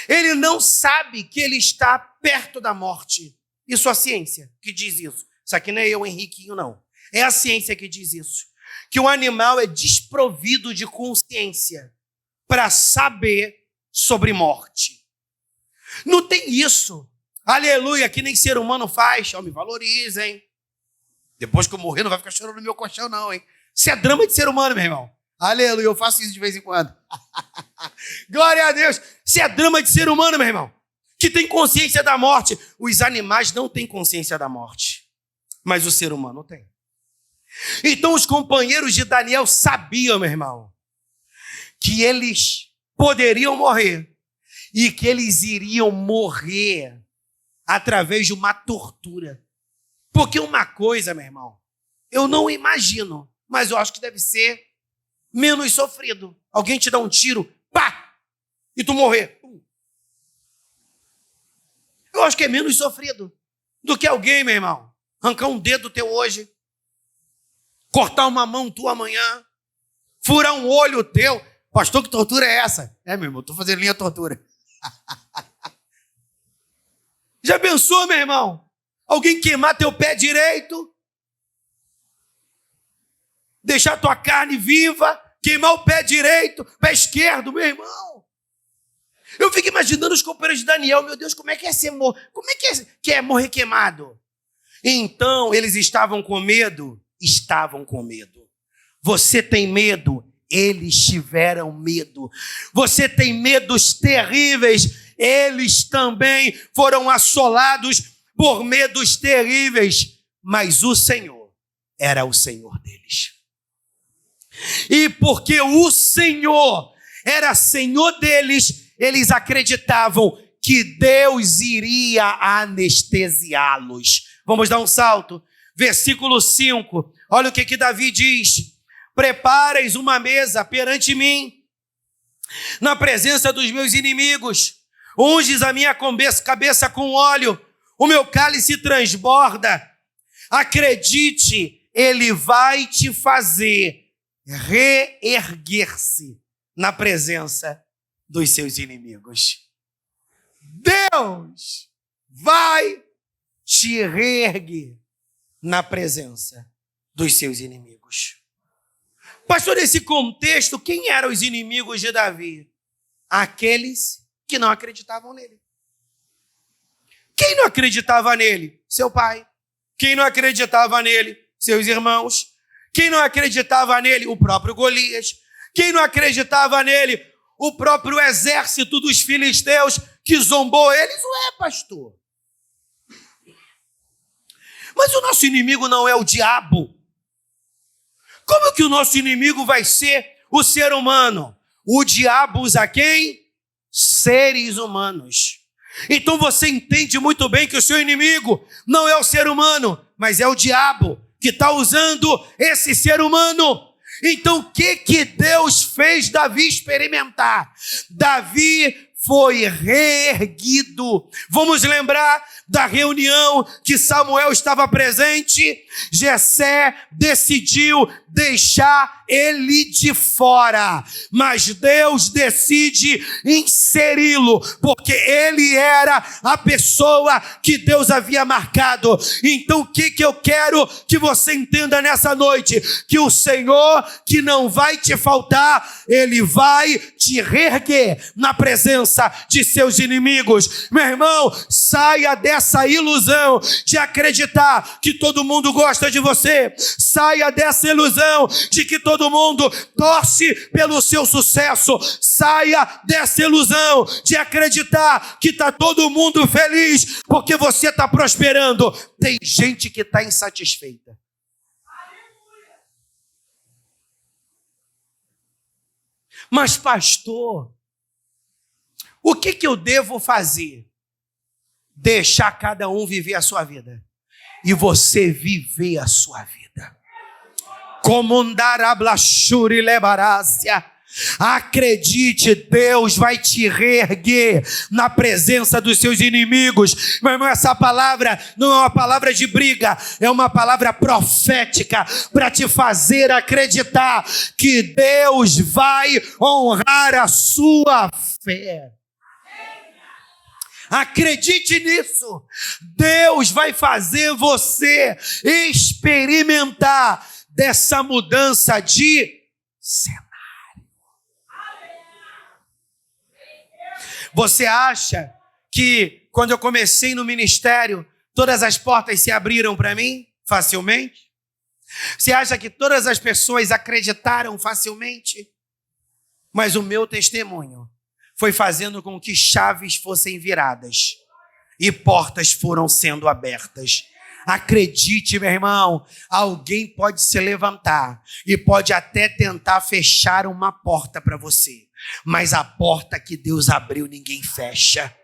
Ele não sabe que ele está perto da morte. Isso é a ciência que diz isso. Isso aqui não é eu, Henriquinho, não. É a ciência que diz isso. Que o animal é desprovido de consciência para saber sobre morte. Não tem isso. Aleluia, que nem ser humano faz. Me valoriza, hein? Depois que eu morrer, não vai ficar chorando no meu colchão, não, hein? Isso é drama de ser humano, meu irmão. Aleluia, eu faço isso de vez em quando. Glória a Deus. Isso é drama de ser humano, meu irmão, que tem consciência da morte. Os animais não têm consciência da morte, mas o ser humano tem. Então os companheiros de Daniel sabiam, meu irmão, que eles poderiam morrer e que eles iriam morrer através de uma tortura. Porque uma coisa, meu irmão, eu não imagino, mas eu acho que deve ser menos sofrido. Alguém te dá um tiro, pá, e tu morrer. Eu acho que é menos sofrido do que alguém, meu irmão, arrancar um dedo teu hoje, cortar uma mão tua amanhã, furar um olho teu. Pastor, que tortura é essa? Meu irmão, estou fazendo linha tortura. Já pensou, meu irmão? Alguém queimar teu pé direito, deixar tua carne viva, queimar o pé direito, pé esquerdo, meu irmão. Eu fico imaginando os companheiros de Daniel. Meu Deus, como é que é ser como é que é morrer queimado? Então, eles estavam com medo? Estavam com medo. Você tem medo? Eles tiveram medo. Você tem medos terríveis? Eles também foram assolados por medos terríveis. Mas o Senhor era o Senhor deles. E porque o Senhor era Senhor deles, eles acreditavam que Deus iria anestesiá-los. Vamos dar um salto. Versículo 5. Olha o que Davi diz. Prepareis uma mesa perante mim, na presença dos meus inimigos. Unges a minha cabeça com óleo, o meu cálice transborda. Acredite, Ele vai te fazer reerguer-se na presença dos seus inimigos. Deus vai te reerguer na presença dos seus inimigos. Pastor, nesse contexto, quem eram os inimigos de Davi? Aqueles que não acreditavam nele. Quem não acreditava nele? Seu pai. Quem não acreditava nele? Seus irmãos. Quem não acreditava nele? O próprio Golias. Quem não acreditava nele? O próprio exército dos filisteus que zombou eles. Ué, pastor. Mas o nosso inimigo não é o diabo. Como que o nosso inimigo vai ser o ser humano? O diabo usa quem? Seres humanos. Então você entende muito bem que o seu inimigo não é o ser humano, mas é o diabo que está usando esse ser humano. Então o que Deus fez Davi experimentar? Davi foi reerguido. Vamos lembrar da reunião que Samuel estava presente? Jessé decidiu deixar ele de fora, mas Deus decide inseri-lo, porque ele era a pessoa que Deus havia marcado. Então o que eu quero que você entenda nessa noite? Que o Senhor, que não vai te faltar, ele vai te reerguer na presença de seus inimigos. Meu irmão, saia dessa ilusão de acreditar que todo mundo gosta de você. Saia dessa ilusão de que todo mundo torce pelo seu sucesso. Saia dessa ilusão de acreditar que está todo mundo feliz porque você está prosperando. Tem gente que está insatisfeita. Mas pastor, o que eu devo fazer? Deixar cada um viver a sua vida e você viver a sua vida. Comundarablaxuri lebarácia. Acredite, Deus vai te reerguer na presença dos seus inimigos. Meu irmão, essa palavra não é uma palavra de briga, é uma palavra profética para te fazer acreditar que Deus vai honrar a sua fé. Acredite nisso. Deus vai fazer você experimentar dessa mudança de cenário. Você acha que quando eu comecei no ministério, todas as portas se abriram para mim facilmente? Você acha que todas as pessoas acreditaram facilmente? Mas o meu testemunho foi fazendo com que chaves fossem viradas e portas foram sendo abertas. Acredite, meu irmão, alguém pode se levantar e pode até tentar fechar uma porta para você, mas a porta que Deus abriu ninguém fecha.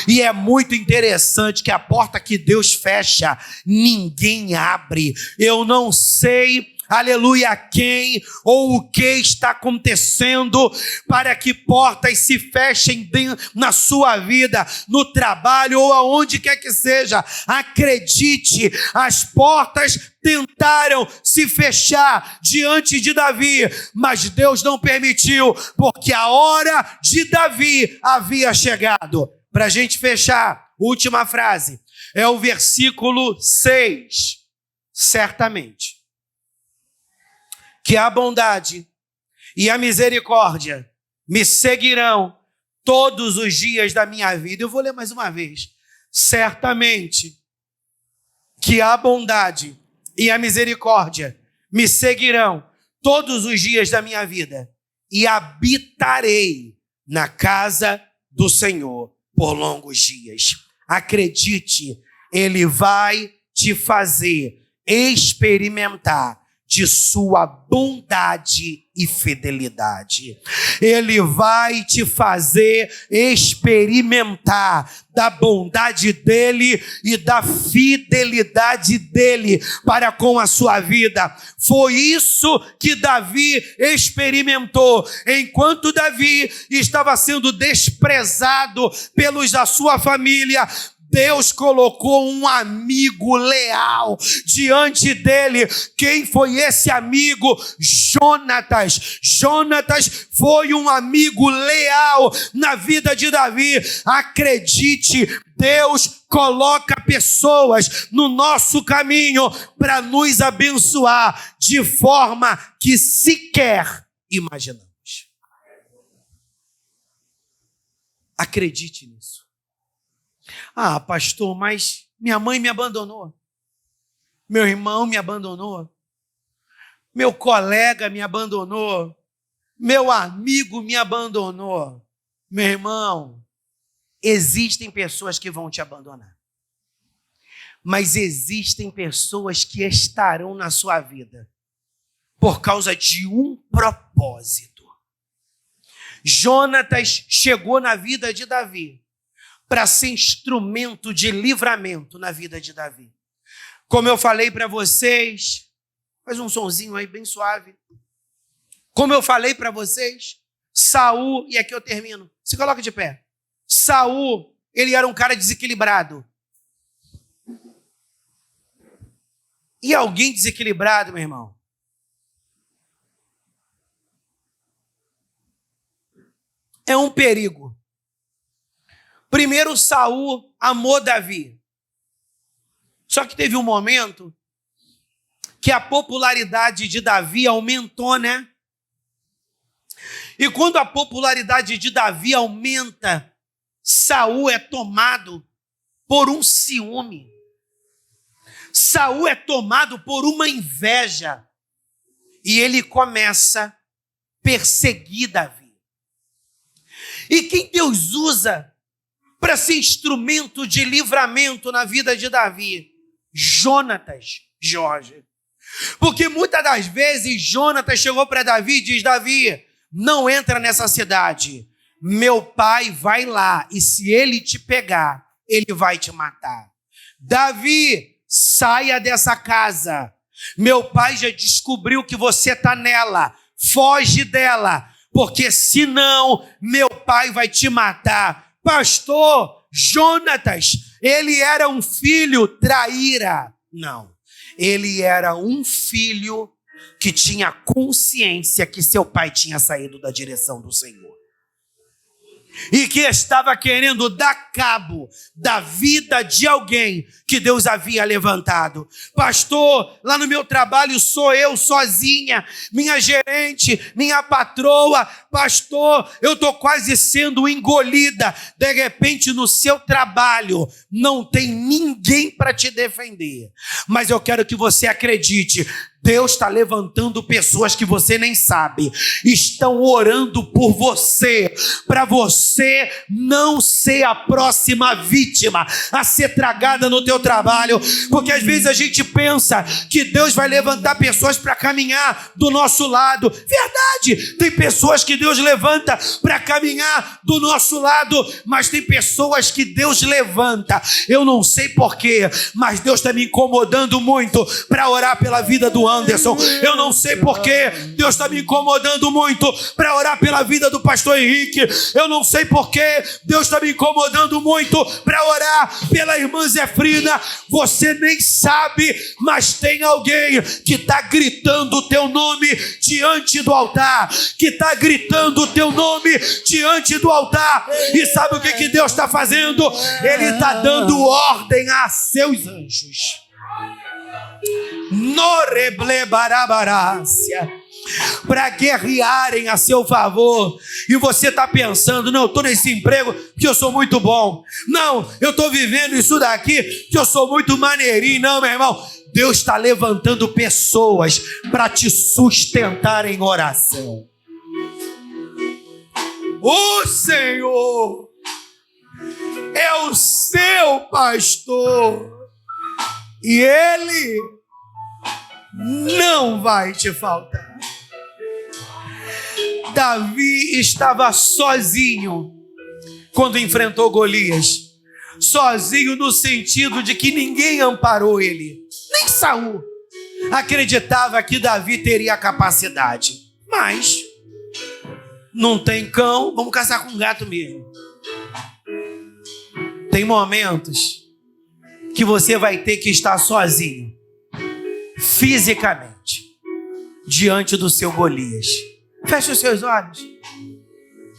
E é muito interessante que a porta que Deus fecha, ninguém abre. Eu não sei, aleluia, quem ou o que está acontecendo para que portas se fechem na sua vida, no trabalho ou aonde quer que seja. Acredite, as portas tentaram se fechar diante de Davi, mas Deus não permitiu, porque a hora de Davi havia chegado. Para a gente fechar, última frase, é o versículo 6. Certamente que a bondade e a misericórdia me seguirão todos os dias da minha vida. Eu vou ler mais uma vez. Certamente que a bondade e a misericórdia me seguirão todos os dias da minha vida e habitarei na casa do Senhor por longos dias. Acredite, Ele vai te fazer experimentar de sua bondade e fidelidade. Ele vai te fazer experimentar da bondade dele e da fidelidade dele para com a sua vida. Foi isso que Davi experimentou. Enquanto Davi estava sendo desprezado pelos da sua família, Deus colocou um amigo leal diante dele. Quem foi esse amigo? Jonatas. Jonatas foi um amigo leal na vida de Davi. Acredite, Deus coloca pessoas no nosso caminho para nos abençoar de forma que sequer imaginamos. Acredite nisso. Ah, pastor, mas minha mãe me abandonou. Meu irmão me abandonou. Meu colega me abandonou. Meu amigo me abandonou. Meu irmão, existem pessoas que vão te abandonar. Mas existem pessoas que estarão na sua vida por causa de um propósito. Jonatas chegou na vida de Davi para ser instrumento de livramento na vida de Davi. Como eu falei para vocês, faz um sonzinho aí bem suave. Como eu falei para vocês, Saul, e aqui eu termino, se coloca de pé. Saul, ele era um cara desequilibrado. E alguém desequilibrado, meu irmão, é um perigo. Primeiro, Saul amou Davi. Só que teve um momento que a popularidade de Davi aumentou, né? E quando a popularidade de Davi aumenta, Saul é tomado por um ciúme. Saul é tomado por uma inveja. E ele começa a perseguir Davi. E quem Deus usa para ser instrumento de livramento na vida de Davi? Jonatas, Jorge. Porque muitas das vezes Jonatas chegou para Davi e diz: Davi, não entra nessa cidade. Meu pai vai lá e se ele te pegar, ele vai te matar. Davi, saia dessa casa. Meu pai já descobriu que você está nela. Foge dela. Porque senão meu pai vai te matar. Pastor, Jonatas, ele era um filho traíra. Não, ele era um filho que tinha consciência que seu pai tinha saído da direção do Senhor. E que estava querendo dar cabo da vida de alguém que Deus havia levantado. Pastor, lá no meu trabalho sou eu sozinha, minha gerente, minha patroa. Pastor, eu estou quase sendo engolida. De repente no seu trabalho não tem ninguém para te defender. Mas eu quero que você acredite, Deus está levantando pessoas que você nem sabe. Estão orando por você, para você não ser a próxima vítima a ser tragada no teu trabalho. Porque às vezes a gente pensa que Deus vai levantar pessoas para caminhar do nosso lado. Verdade, tem pessoas que Deus levanta para caminhar do nosso lado, mas tem pessoas que Deus levanta. Eu não sei porquê, mas Deus está me incomodando muito para orar pela vida do Anderson. Eu não sei porquê, Deus está me incomodando muito para orar pela vida do pastor Henrique. Eu não sei porquê, Deus está me incomodando muito para orar pela irmã Zefrina. Você nem sabe, mas tem alguém que está gritando o teu nome diante do altar, que está gritando o teu nome diante do altar. E sabe o que Deus está fazendo? Ele está dando ordem a seus anjos. Para guerrearem a seu favor. E você está pensando: não, eu estou nesse emprego porque eu sou muito bom. Não, eu estou vivendo isso daqui porque eu sou muito maneirinho. Não, meu irmão, Deus está levantando pessoas para te sustentar em oração. O Senhor é o seu pastor e Ele não vai te faltar. Davi estava sozinho quando enfrentou Golias. Sozinho no sentido de que ninguém amparou ele. Nem Saul acreditava que Davi teria capacidade. Mas não tem cão, vamos caçar com gato mesmo. Tem momentos que você vai ter que estar sozinho, fisicamente, diante do seu Golias. Feche os seus olhos.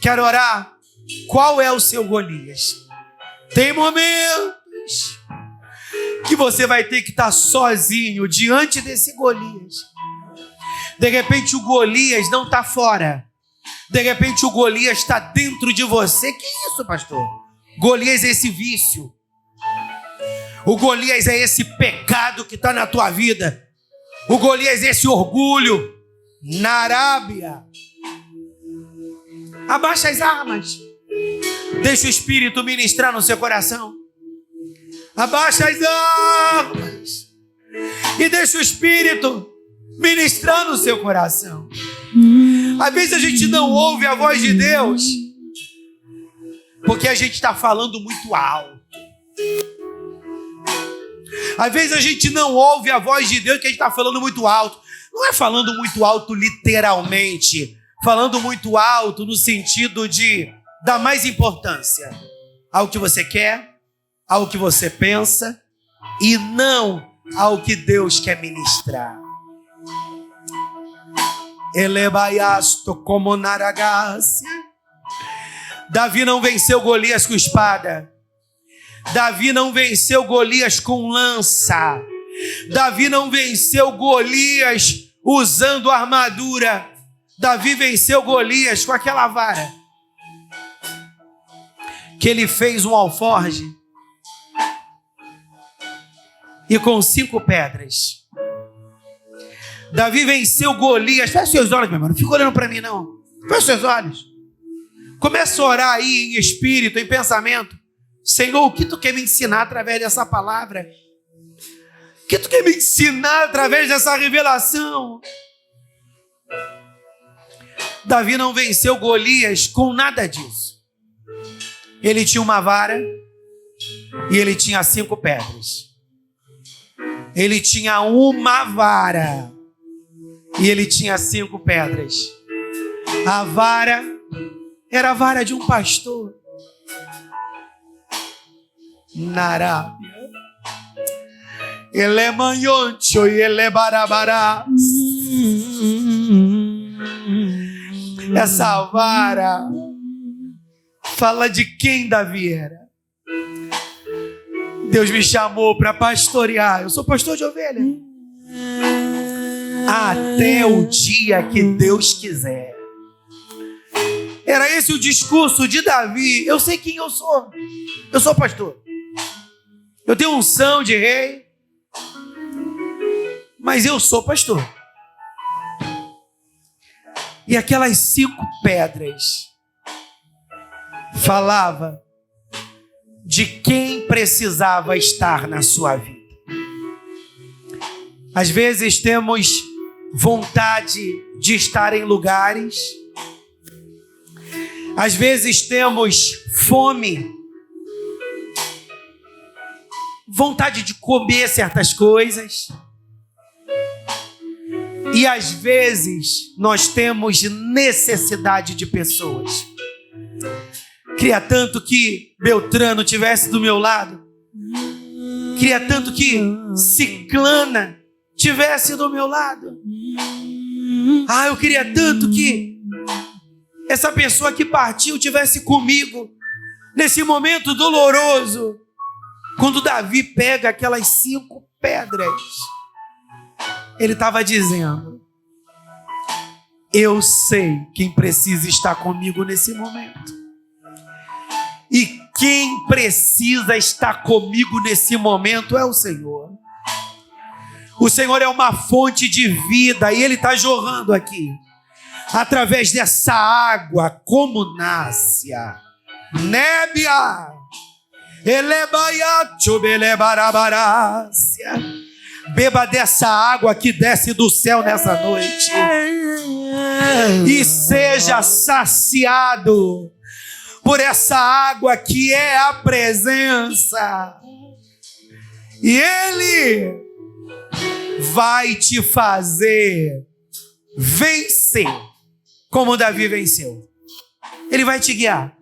Quero orar. Qual é o seu Golias? Tem momentos que você vai ter que estar sozinho diante desse Golias. De repente o Golias não está fora. De repente o Golias está dentro de você. Que isso, pastor? Golias é esse vício. O Golias é esse pecado que está na tua vida. O Golias é esse orgulho. Na Arábia. Abaixa as armas. Deixa o Espírito ministrar no seu coração. Abaixa as armas. E deixa o Espírito ministrar no seu coração. Às vezes a gente não ouve a voz de Deus porque a gente está falando muito alto. Às vezes a gente não ouve a voz de Deus porque a gente está falando muito alto. Não é falando muito alto literalmente. Falando muito alto no sentido de dar mais importância ao que você quer, ao que você pensa e não ao que Deus quer ministrar. Elebaiasto como naragácia. Davi não venceu Golias com espada. Davi não venceu Golias com lança. Davi não venceu Golias usando armadura. Davi venceu Golias com aquela vara que ele fez um alforje e com 5 pedras. Davi venceu Golias. Feche seus olhos, meu irmão. Não fica olhando para mim, não. Feche seus olhos. Começa a orar aí em espírito, em pensamento. Senhor, o que tu quer me ensinar através dessa palavra? O que tu quer me ensinar através dessa revelação? Davi não venceu Golias com nada disso. Ele tinha uma vara e ele tinha 5 pedras. Ele tinha uma vara e ele tinha 5 pedras. A vara era a vara de um pastor. Na Arábia. Ele é manhoncho e ele é barabará. Essa vara fala de quem Davi era. Deus me chamou para pastorear. Eu sou pastor de ovelha. Até o dia que Deus quiser. Era esse o discurso de Davi. Eu sei quem eu sou. Eu sou pastor. Eu tenho unção de rei. Mas eu sou pastor. E aquelas 5 pedras falava de quem precisava estar na sua vida. Às vezes temos vontade de estar em lugares. Às vezes temos fome. Vontade de comer certas coisas. E às vezes nós temos necessidade de pessoas. Queria tanto que Beltrano tivesse do meu lado. Queria tanto que Ciclana tivesse do meu lado. Eu queria tanto que essa pessoa que partiu tivesse comigo nesse momento doloroso. Quando Davi pega aquelas 5 pedras, ele estava dizendo: eu sei quem precisa estar comigo nesse momento. E quem precisa estar comigo nesse momento é o Senhor. O Senhor é uma fonte de vida e Ele está jorrando aqui. Através dessa água, como nasce a nébia. Beba dessa água que desce do céu nessa noite e seja saciado por essa água que é a presença. E Ele vai te fazer vencer como Davi venceu. Ele vai te guiar.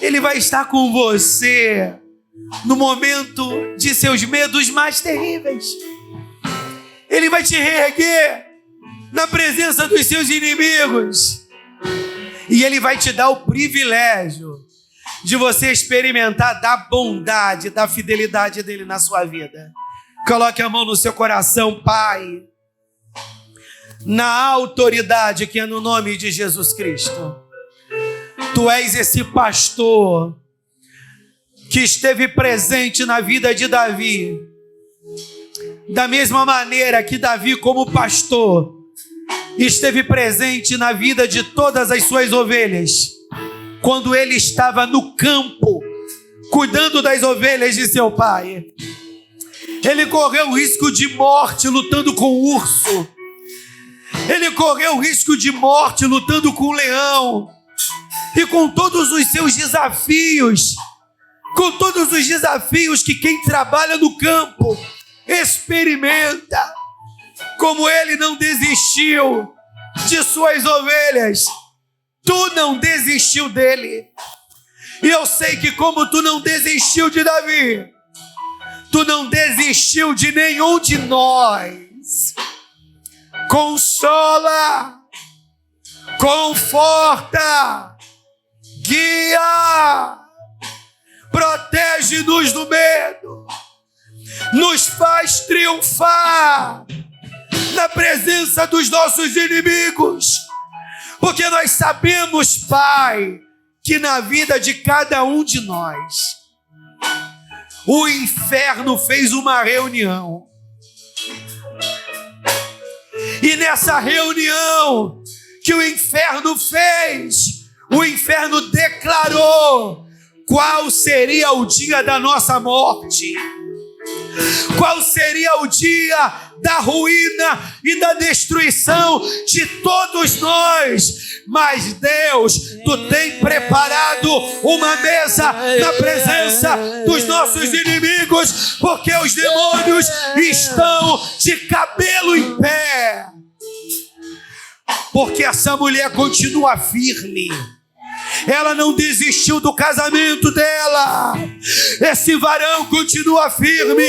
Ele vai estar com você no momento de seus medos mais terríveis. Ele vai te reerguer na presença dos seus inimigos. E Ele vai te dar o privilégio de você experimentar da bondade, da fidelidade dEle na sua vida. Coloque a mão no seu coração, Pai, na autoridade que é no nome de Jesus Cristo. Tu és esse pastor que esteve presente na vida de Davi, da mesma maneira que Davi, como pastor, esteve presente na vida de todas as suas ovelhas, quando ele estava no campo, cuidando das ovelhas de seu pai. Ele correu o risco de morte lutando com o urso. Ele correu o risco de morte lutando com o leão. E com todos os seus desafios, com todos os desafios que quem trabalha no campo experimenta, como ele não desistiu de suas ovelhas, tu não desistiu dele. E eu sei que como tu não desistiu de Davi, tu não desistiu de nenhum de nós. Consola, conforta, guia, protege-nos do medo, nos faz triunfar na presença dos nossos inimigos, porque nós sabemos, Pai, que na vida de cada um de nós, o inferno fez uma reunião, e nessa reunião que o inferno fez, o inferno declarou qual seria o dia da nossa morte, qual seria o dia da ruína e da destruição de todos nós. Mas Deus, tu tem preparado uma mesa na presença dos nossos inimigos, porque os demônios estão de cabelo em pé, porque essa mulher continua firme. Ela não desistiu do casamento dela. Esse varão continua firme.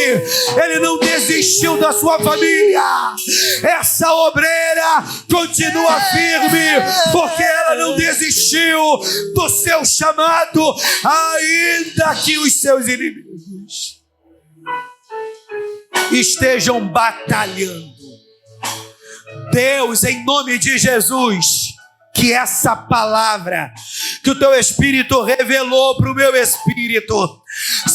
Ele não desistiu da sua família. Essa obreira continua firme, porque ela não desistiu do seu chamado, ainda que os seus inimigos estejam batalhando. Deus, em nome de Jesus, que essa palavra que o teu Espírito revelou para o meu espírito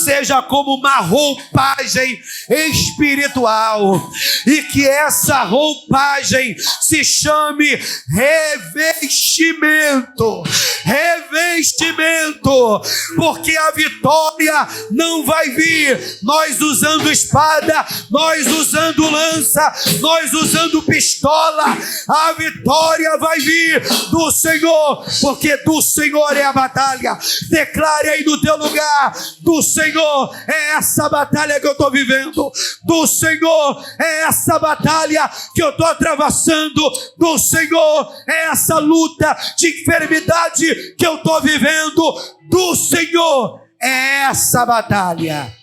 seja como uma roupagem espiritual, e que essa roupagem se chame revestimento. Revestimento, porque a vitória não vai vir nós usando espada, nós usando lança, nós usando pistola. A vitória vai vir do Senhor, porque do Senhor é a batalha. Declare aí no teu lugar: do Senhor é essa batalha que eu estou vivendo, do Senhor é essa batalha que eu estou atravessando, do Senhor é essa luta de enfermidade que eu estou vivendo, do Senhor é essa batalha,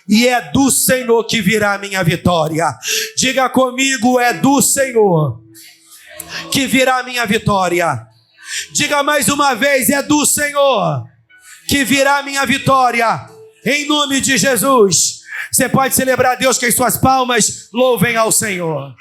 e é do Senhor que virá a minha vitória. Diga comigo: é do Senhor que virá a minha vitória. Diga mais uma vez: é do Senhor que virá a minha vitória, em nome de Jesus. Você pode celebrar a Deus com as suas palmas. Louvem ao Senhor.